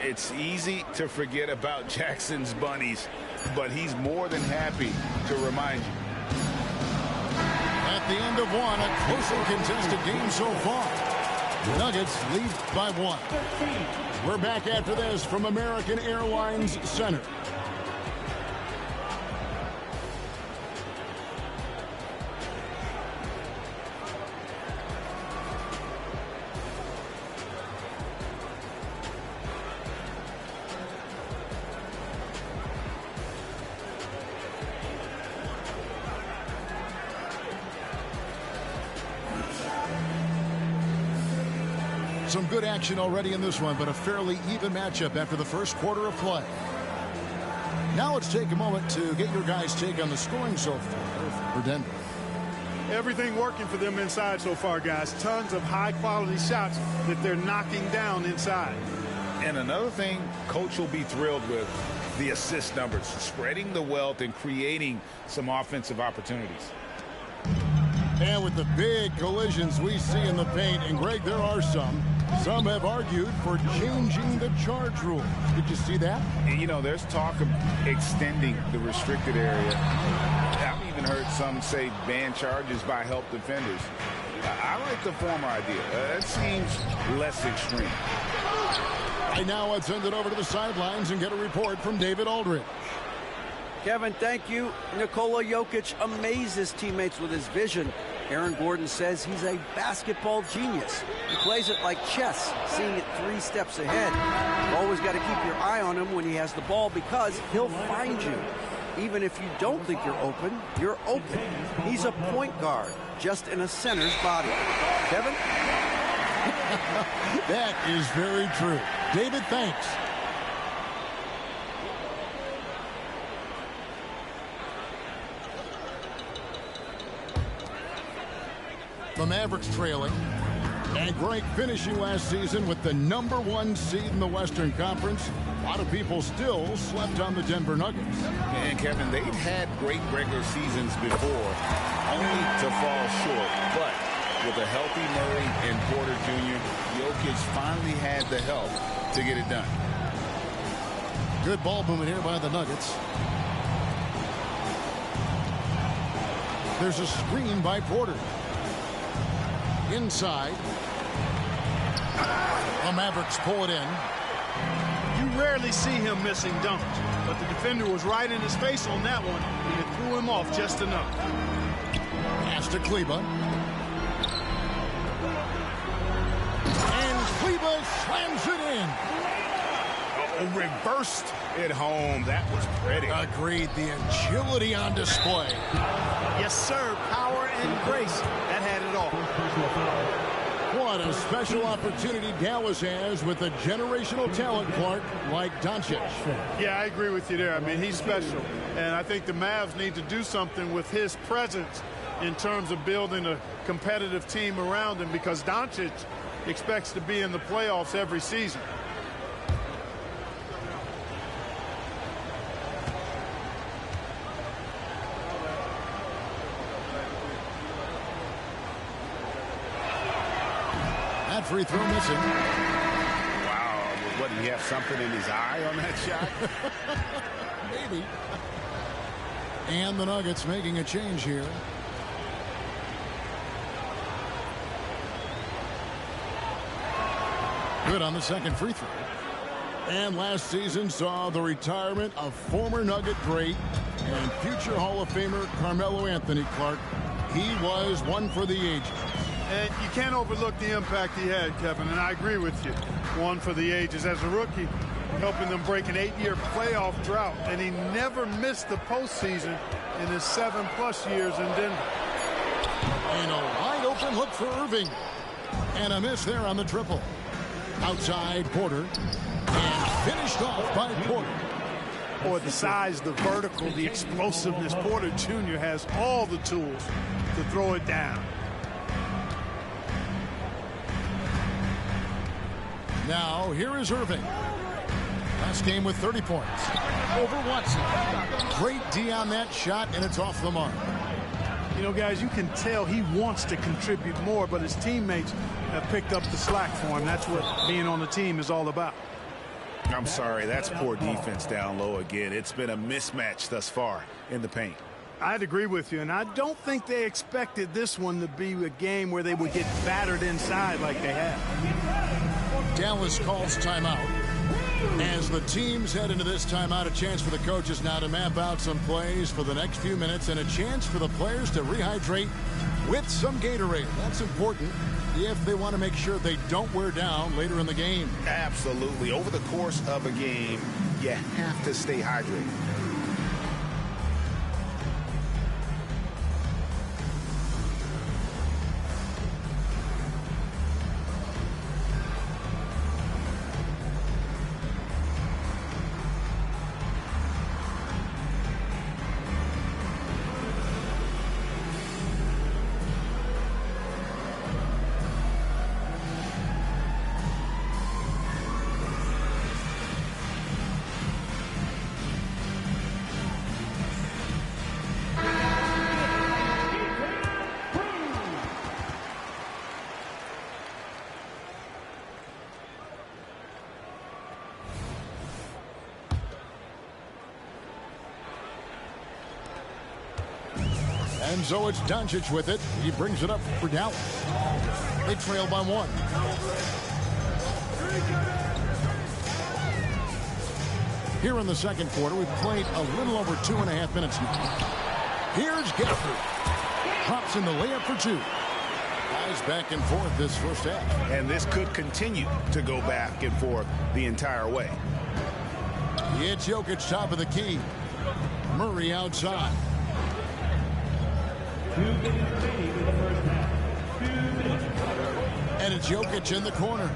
It's easy to forget about Jackson's bunnies, but he's more than happy to remind you. At the end of 1, a closely contested game so far. The Nuggets lead by 1. We're back after this from American Airlines Center. Some good action already in this one, but a fairly even matchup after the first quarter of play. Now let's take a moment to get your guys' take on the scoring so far for Denver. Everything working for them inside so far, guys. Tons of high-quality shots that they're knocking down inside. And another thing Coach will be thrilled with, the assist numbers, spreading the wealth and creating some offensive opportunities. And with the big collisions we see in the paint, and Greg, there are some have argued for changing the charge rule. Did you see that? You know, there's talk of extending the restricted area. I've even heard some say ban charges by help defenders. I like the former idea. That seems less extreme. Right now, let's send it over to the sidelines and get a report from David Aldridge. Kevin, thank you. Nikola Jokic amazes teammates with his vision. Aaron Gordon says he's a basketball genius. He plays it like chess, seeing it 3 steps ahead. You've always got to keep your eye on him when he has the ball because he'll find you. Even if you don't think you're open, you're open. He's a point guard, just in a center's body. Kevin? That is very true. David, thanks. The Mavericks trailing. And Greg finishing last season with the #1 seed in the Western Conference. A lot of people still slept on the Denver Nuggets. And Kevin, they've had great regular seasons before, only to fall short. But with a healthy Murray and Porter Jr., Jokic finally had the help to get it done. Good ball movement here by the Nuggets. There's a screen by Porter. Inside. The Mavericks pull it in. You rarely see him missing dunks, but the defender was right in his face on that one, and it threw him off just enough. Pass to Kleber. And Kleber slams it in. Oh, reversed it home. That was pretty. Agreed. The agility on display. Yes, sir. Power and grace. That had it all. What a special opportunity Dallas has with a generational talent, Clark, like Doncic. Yeah, I agree with you there. I mean, he's special. And I think the Mavs need to do something with his presence in terms of building a competitive team around him, because Doncic expects to be in the playoffs every season. That free throw missing. Wow. What, did he have something in his eye on that shot? Maybe. And the Nuggets making a change here. Good on the second free throw. And last season saw the retirement of former Nugget great and future Hall of Famer Carmelo Anthony, Clark. He was one for the ages. And you can't overlook the impact he had, Kevin, and I agree with you. One for the ages. As a rookie, helping them break an 8-year playoff drought, and he never missed the postseason in his 7+ years in Denver. And a wide open look for Irving. And a miss there on the triple. Outside Porter. And finished off by Porter. Boy, the size, the vertical, the explosiveness. Porter Jr. has all the tools to throw it down. Now, here is Irving. Last game with 30 points. Over Watson. Great D on that shot, and it's off the mark. You know, guys, you can tell he wants to contribute more, but his teammates have picked up the slack for him. That's what being on the team is all about. I'm sorry, that's poor defense down low again. It's been a mismatch thus far in the paint. I'd agree with you, and I don't think they expected this one to be a game where they would get battered inside like they have. Dallas calls timeout. As the teams head into this timeout, a chance for the coaches now to map out some plays for the next few minutes and a chance for the players to rehydrate with some Gatorade. That's important if they want to make sure they don't wear down later in the game. Absolutely. Over the course of a game, you have to stay hydrated. And so it's Doncic with it. He brings it up for Dallas. They trail by 1. Here in the second quarter, we've played a little over 2.5 minutes now. Here's Gafford. Pops in the layup for 2. Guys back and forth this first half. And this could continue to go back and forth the entire way. It's Jokic top of the key. Murray outside. And it's Jokic in the corner.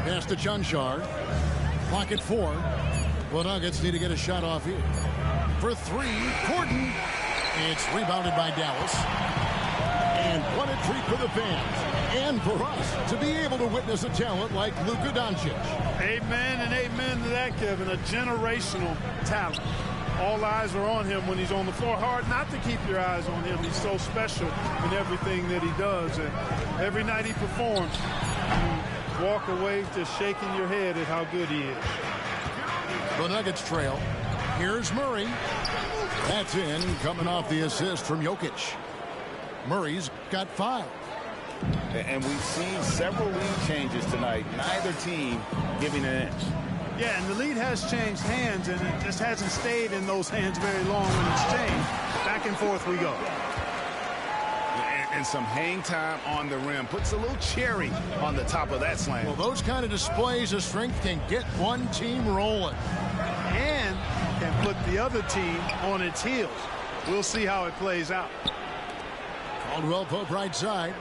Pass to Chunchard. Clock at 4. The Nuggets need to get a shot off here. For 3, Gordon. It's rebounded by Dallas. And what a treat for the fans. And for us to be able to witness a talent like Luka Doncic. Amen and amen to that, Kevin. A generational talent. All eyes are on him when he's on the floor. Hard not to keep your eyes on him. He's so special in everything that he does. And every night he performs, you walk away just shaking your head at how good he is. The Nuggets trail. Here's Murray. That's in, coming off the assist from Jokic. Murray's got 5. And we've seen several lead changes tonight, neither team giving an inch. Yeah, and the lead has changed hands, and it just hasn't stayed in those hands very long when it's changed. Back and forth we go. And some hang time on the rim. Puts a little cherry on the top of that slam. Well, those kind of displays of strength can get one team rolling. And can put the other team on its heels. We'll see how it plays out. Caldwell Pope right side.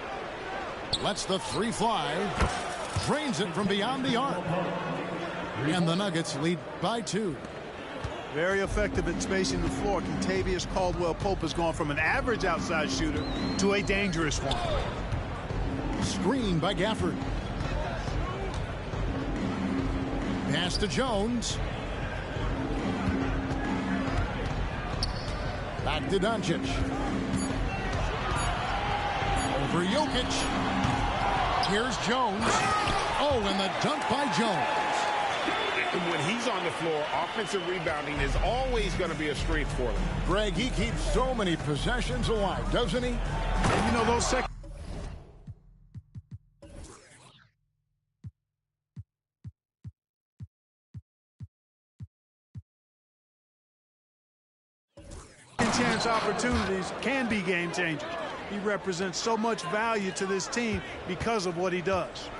Lets the three fly. Drains it from beyond the arc. And the Nuggets lead by 2. Very effective at spacing the floor. Kentavious Caldwell-Pope has gone from an average outside shooter to a dangerous one. Screen by Gafford. Pass to Jones. Back to Doncic. Over Jokic. Here's Jones. Oh, and the dunk by Jones. When he's on the floor, offensive rebounding is always going to be a strength for him. Greg, he keeps so many possessions alive, doesn't he? And you know, those second chance opportunities can be game changers. He represents so much value to this team because of what he does.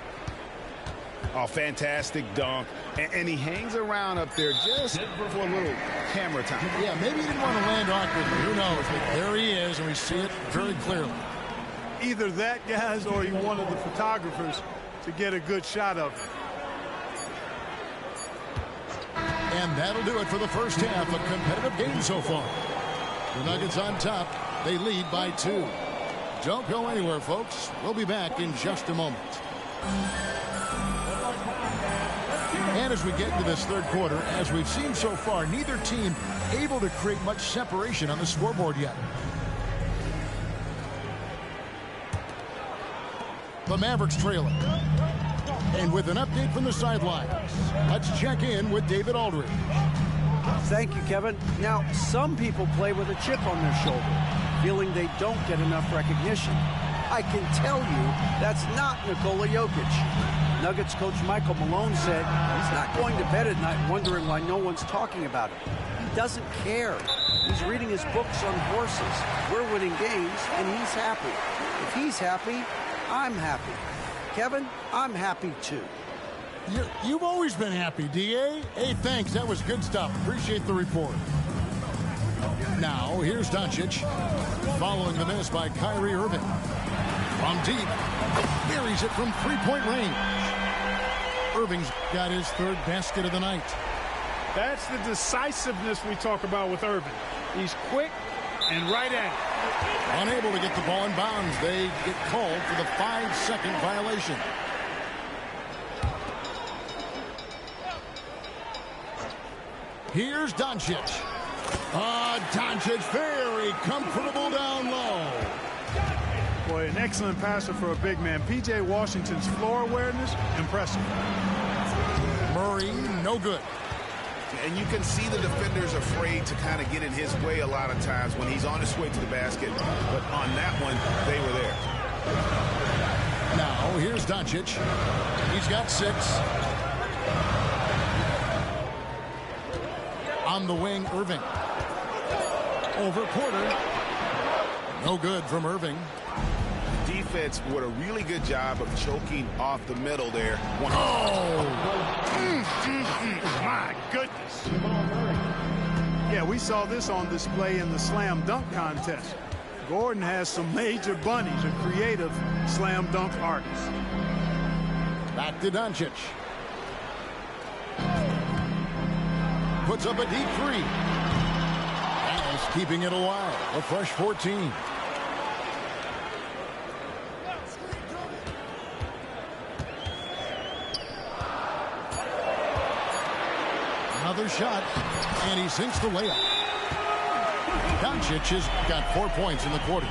Oh, fantastic dunk. And he hangs around up there just for a little camera time. Yeah, maybe he didn't want to land awkwardly. Who knows? But there he is, and we see it very clearly. Either that, guys, or he wanted the photographers to get a good shot of it. And that'll do it for the first half. A competitive game so far. The Nuggets on top. They lead by 2. Don't go anywhere, folks. We'll be back in just a moment. And as we get into this third quarter, as we've seen so far, neither team able to create much separation on the scoreboard yet. The Mavericks trailing. And with an update from the sidelines, let's check in with David Aldridge. Thank you, Kevin. Now, some people play with a chip on their shoulder, feeling they don't get enough recognition. I can tell you that's not Nikola Jokic. Nuggets coach Michael Malone said he's not going to bed at night wondering why no one's talking about it. He doesn't care. He's reading his books on horses. We're winning games, and he's happy. If he's happy, I'm happy. Kevin, I'm happy too. You've always been happy, D.A. Hey, thanks. That was good stuff. Appreciate the report. Now, here's Doncic. Following the miss by Kyrie Irving. From deep. Buries it from three-point range. Irving's got his third basket of the night. That's the decisiveness we talk about with Irving. He's quick and right at it. Unable to get the ball in bounds. They get called for the 5-second violation. Here's Doncic. Doncic very comfortable down low. Boy, an excellent passer for a big man. P.J. Washington's floor awareness, impressive. Murray, no good. And you can see the defenders afraid to kind of get in his way a lot of times when he's on his way to the basket. But on that one, they were there. Now, here's Doncic. He's got 6. On the wing, Irving. Over Porter. No good from Irving. Defense did a really good job of choking off the middle there. My goodness. Yeah, we saw this on display in the slam dunk contest. Gordon has some major bunnies, a creative slam dunk artist. Back to Doncic. Puts up a deep 3. Dallas keeping it alive. A fresh 14. Another shot, and he sinks the layup. Doncic has got 4 points in the quarter.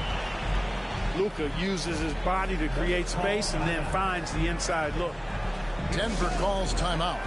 Luka uses his body to create space and then finds the inside look. Denver calls timeout.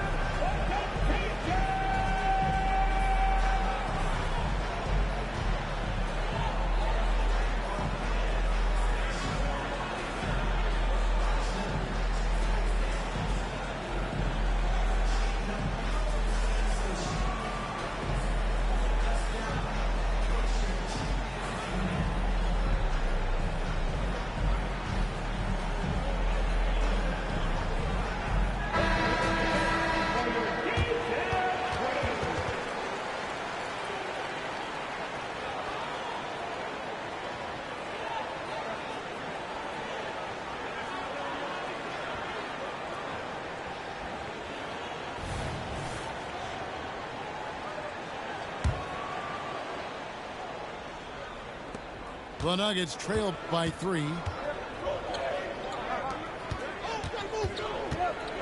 The Nuggets trail by 3.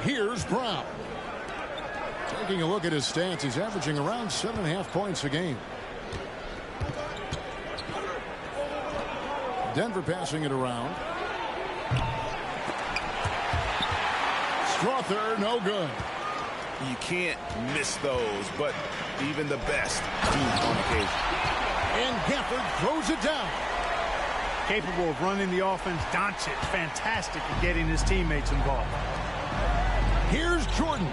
Here's Brown. Taking a look at his stats, he's averaging around 7.5 points a game. Denver passing it around. Strother, no good. You can't miss those, but even the best do on occasion. And Gafford throws it down. Capable of running the offense. Doncic, fantastic at getting his teammates involved. Here's Jordan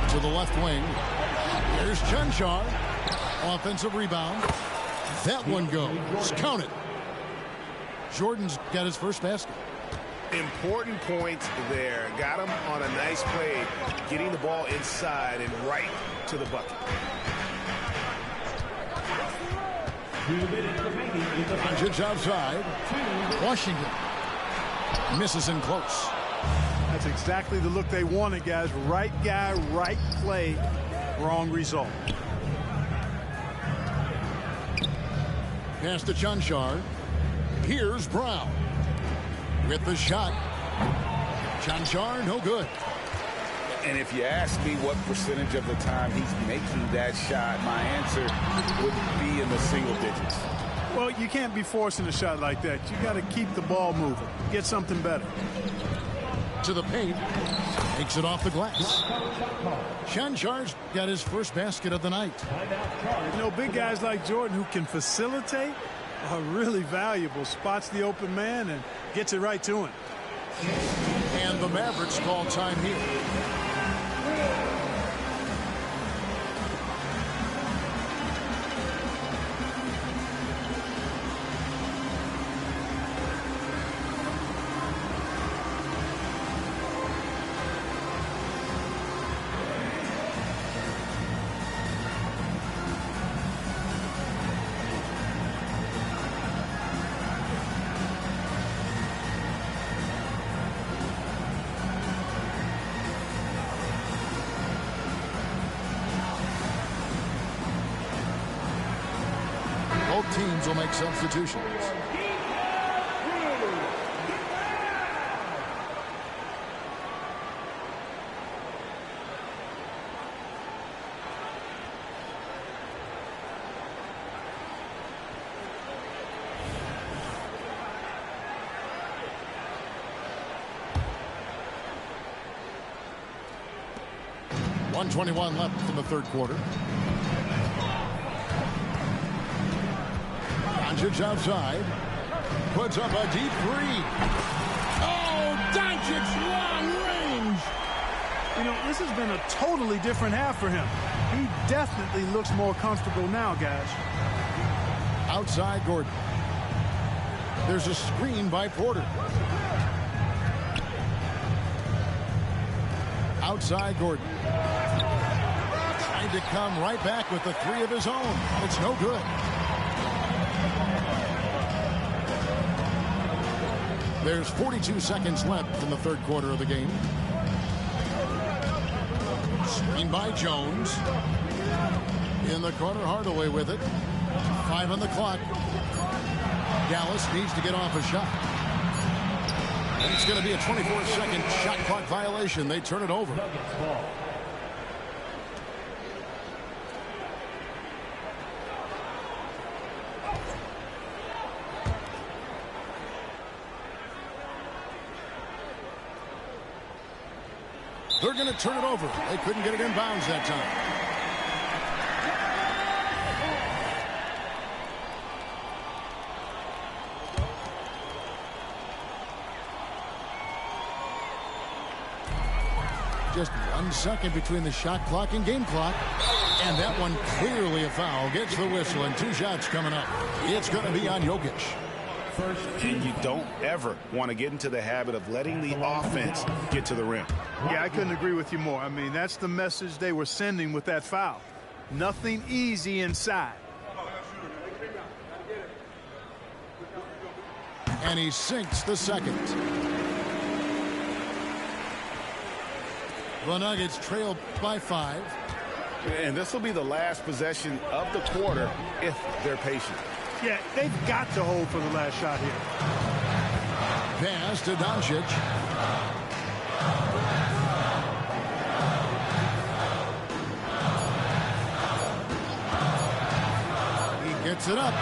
to the left wing. Here's Cancar. Offensive rebound. That one goes. Count it. Jordan's got his first basket. Important points there. Got him on a nice play, getting the ball inside and right to the bucket. Doncic outside. Washington misses in close. That's exactly the look they wanted, guys. Right guy, right play, wrong result. Pass to Cancar. Here's Brown with the shot. Cancar, no good. And if you ask me what percentage of the time he's making that shot, my answer would be in the single digits. Well, you can't be forcing a shot like that. You got to keep the ball moving. Get something better. To the paint. Takes it off the glass. Cancar's got his first basket of the night. You know, big guys like Jordan who can facilitate are really valuable. Spots the open man and gets it right to him. And the Mavericks call time here. Both teams will make substitutions. .121 left in the third quarter. Doncic outside. Puts up a deep three. Oh, Doncic long range. You know, this has been a totally different half for him. He definitely looks more comfortable now, guys. Outside Gordon. There's a screen by Porter. Outside Gordon. Trying to come right back with the three of his own. It's no good. There's 42 seconds left in the third quarter of the game. Screen by Jones. In the corner, Hardaway with it. 5 on the clock. Dallas needs to get off a shot. And it's going to be a 24-second shot clock violation. They turn it over. They're going to turn it over. They couldn't get it in bounds that time. Just 1 second between the shot clock and game clock. And that one clearly a foul. Gets the whistle and 2 shots coming up. It's going to be on Jokic. And you don't ever want to get into the habit of letting the offense get to the rim. Yeah, I couldn't agree with you more. I mean, that's the message they were sending with that foul. Nothing easy inside. And he sinks the second. The Nuggets trail by 5. And this will be the last possession of the quarter if they're patient. Yeah, they've got to hold for the last shot here. Pass to Doncic. He gets it up.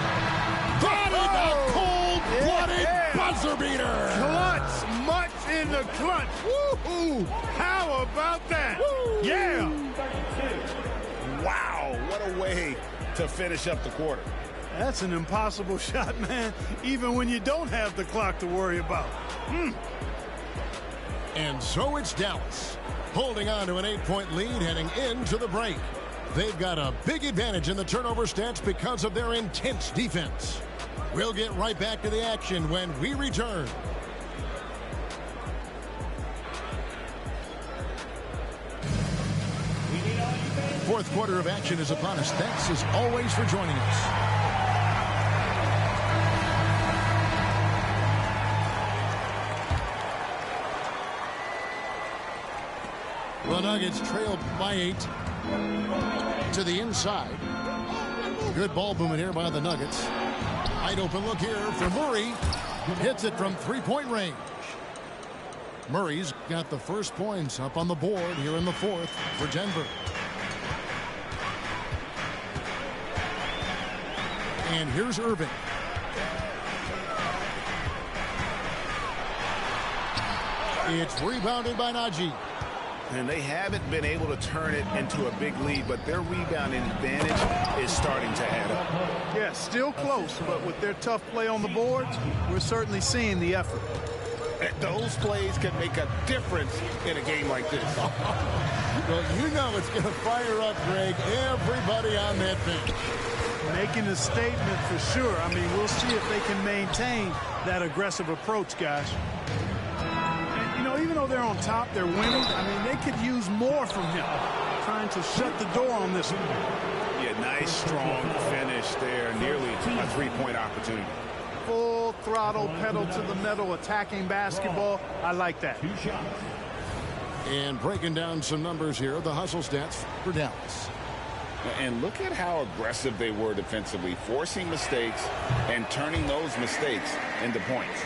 Got it! A cold-blooded buzzer beater! Clutch, much in the clutch. Woo-hoo! How about that? Woo! Yeah! Wow, what a way to finish up the quarter. That's an impossible shot, man, even when you don't have the clock to worry about. And so it's Dallas, holding on to an 8-point lead heading into the break. They've got a big advantage in the turnover stats because of their intense defense. We'll get right back to the action when we return. Fourth quarter of action is upon us. Thanks as always for joining us. The Nuggets trailed by 8 to the inside. Good ball movement here by the Nuggets. Wide open look here for Murray. Hits it from three-point range. Murray's got the first points up on the board here in the fourth for Denver. And here's Irving. It's rebounded by Najee. And they haven't been able to turn it into a big lead, but their rebounding advantage is starting to add up. Yeah, still close, but with their tough play on the boards, we're certainly seeing the effort. And those plays can make a difference in a game like this. Well, you know it's going to fire up, Greg, everybody on that bench. Making a statement for sure. I mean, we'll see if they can maintain that aggressive approach, guys. You know, even though they're on top, they're winning. I mean, they could use more from him. Trying to shut the door on this one. Yeah, nice, strong finish there. Nearly a three-point opportunity. Full throttle, pedal to the metal, attacking basketball. I like that. And breaking down some numbers here, the hustle stats for Dallas. And look at how aggressive they were defensively, forcing mistakes and turning those mistakes into points.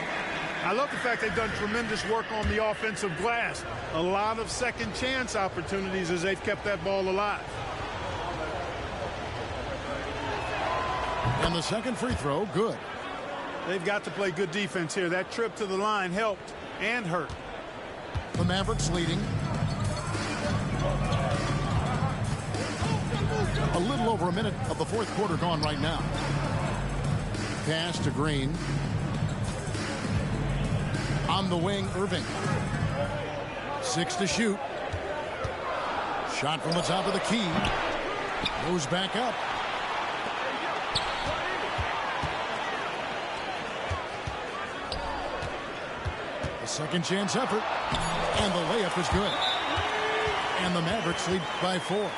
I love the fact they've done tremendous work on the offensive glass. A lot of second chance opportunities as they've kept that ball alive. And the second free throw, good. They've got to play good defense here. That trip to the line helped and hurt. The Mavericks leading. A little over a minute of the fourth quarter gone right now. Pass to Green. On the wing, Irving. 6 to shoot. Shot from the top of the key. Goes back up. A second chance effort. And the layup is good. And the Mavericks lead by 4.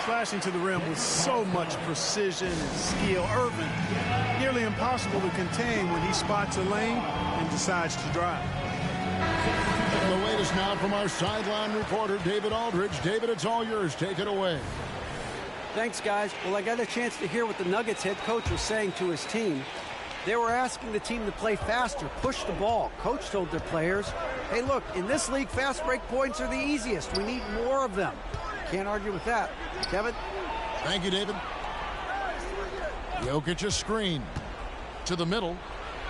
Slashing to the rim with so much precision and skill. Irving, nearly impossible to contain when he spots a lane and decides to drive. The latest now from our sideline reporter, David Aldridge. David, it's all yours. Take it away. Thanks, guys. Well, I got a chance to hear what the Nuggets head coach was saying to his team. They were asking the team to play faster, push the ball. Coach told their players, hey, look, in this league, fast break points are the easiest. We need more of them. Can't argue with that. Kevin? Thank you, David. Jokic a screen. To the middle.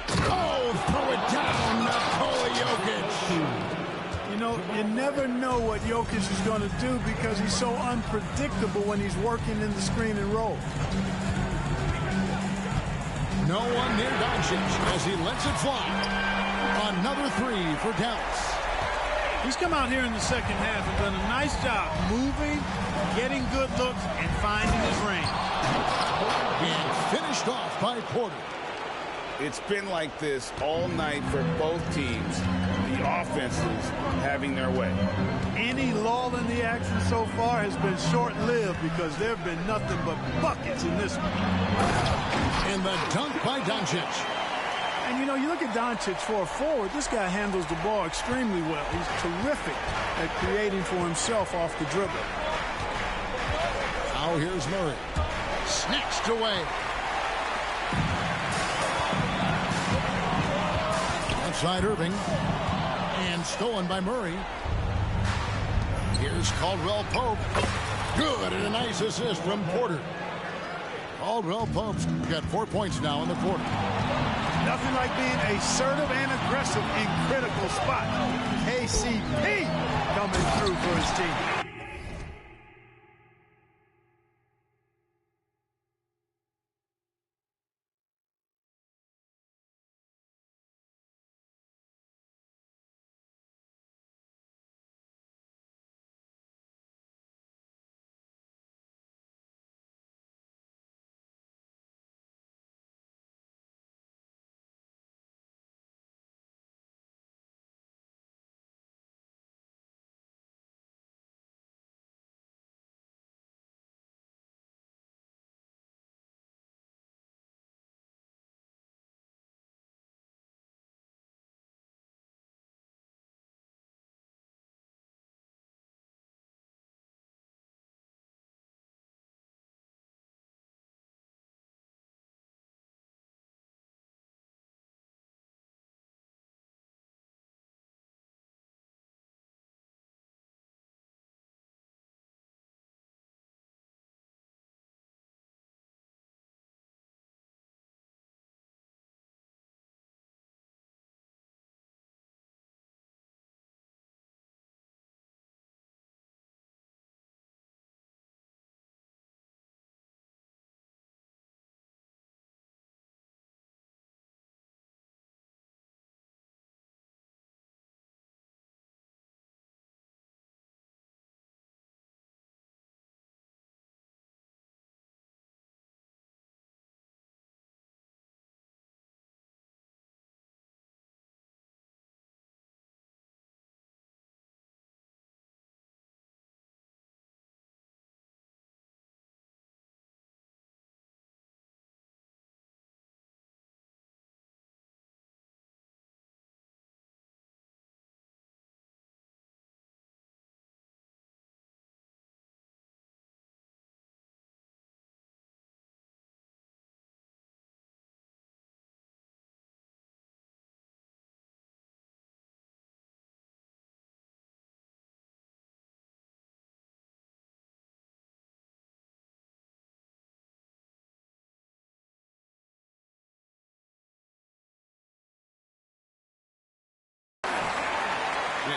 Oh, throw it down. Nikola Jokic. You know, you never know what Jokic is going to do because he's so unpredictable when he's working in the screen and roll. No one near Doncic as he lets it fly. Another three for Dallas. He's come out here in the second half and done a nice job moving, getting good looks, and finding his range. And finished off by Porter. It's been like this all night for both teams. The offenses having their way. Any lull in the action so far has been short-lived because there have been nothing but buckets in this one. And the dunk by Doncic. And, you know, you look at Doncic for a forward, this guy handles the ball extremely well. He's terrific at creating for himself off the dribble. Now here's Murray. Snatched away. Outside Irving. And stolen by Murray. Here's Caldwell Pope. Good, and a nice assist from Porter. Caldwell Pope's got 4 points now in the quarter. Nothing like being assertive and aggressive in critical spots. KCP coming through for his team.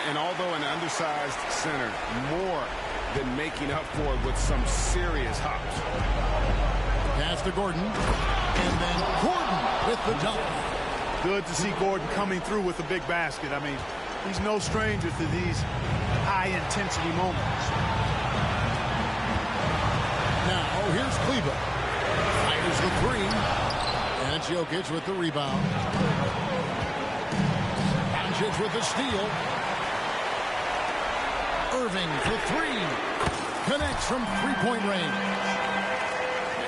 And although an undersized center, more than making up for it with some serious hops. Pass to Gordon. And then Gordon with the dunk. Good to see Gordon coming through with a big basket. I mean, he's no stranger to these high-intensity moments. Now, here's Cleveland. Fires the three. And it's Jokic with the rebound. Doncic with the steal. Irving for three. Connects from three-point range.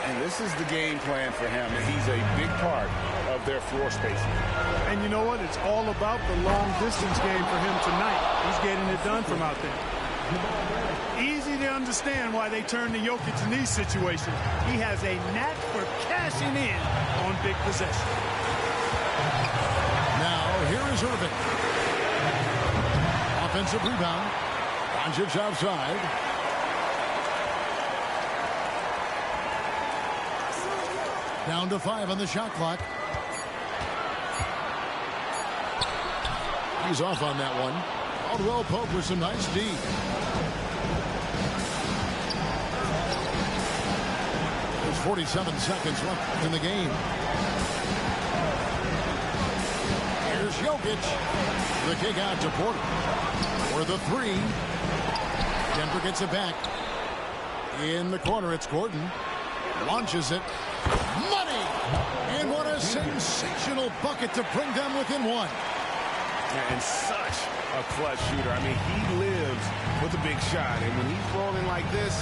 And this is the game plan for him, and he's a big part of their floor spacing. And you know what? It's all about the long-distance game for him tonight. He's getting it done from out there. Easy to understand why they turn to Jokic in these situations. He has a knack for cashing in on big possessions. Now, here is Irving. Offensive rebound. Doncic outside. Down to 5 on the shot clock. He's off on that one. Caldwell Pope with some nice D. There's 47 seconds left in the game. Here's Jokic. The kick out to Porter. For the three. Denver gets it back. In the corner, it's Gordon. Launches it. Money! And what a sensational bucket to bring them within one. And such a clutch shooter. I mean, he lives with a big shot. And when he's rolling like this,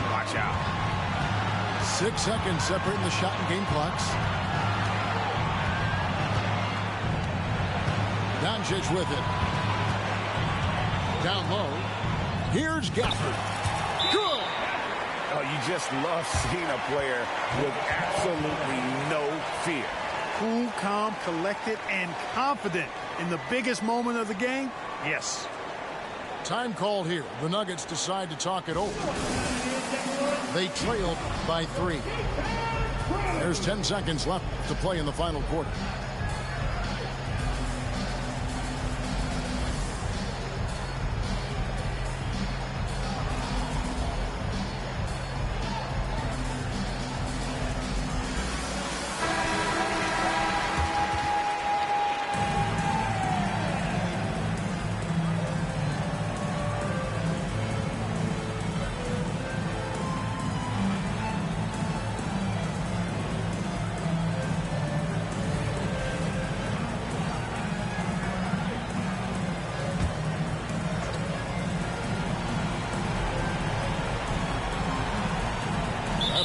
watch out. 6 seconds separating the shot and game clocks. Doncic with it. Down low. Here's Gafford. Good! Oh, you just love seeing a player with absolutely no fear. cool, calm, collected, and confident in the biggest moment of the game? Yes. Time called here. The Nuggets decide to talk it over. They trailed by 3. There's 10 seconds left to play in the final quarter.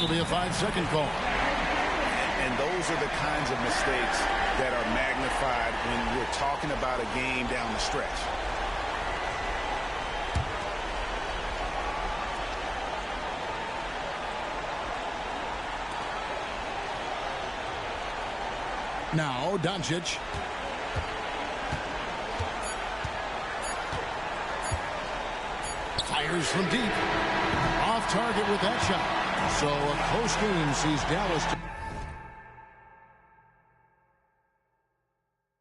That'll be a 5-second call. And those are the kinds of mistakes that are magnified when we're talking about a game down the stretch. Now, Doncic. Fires from deep. Off target with that shot. So a close game sees Dallas.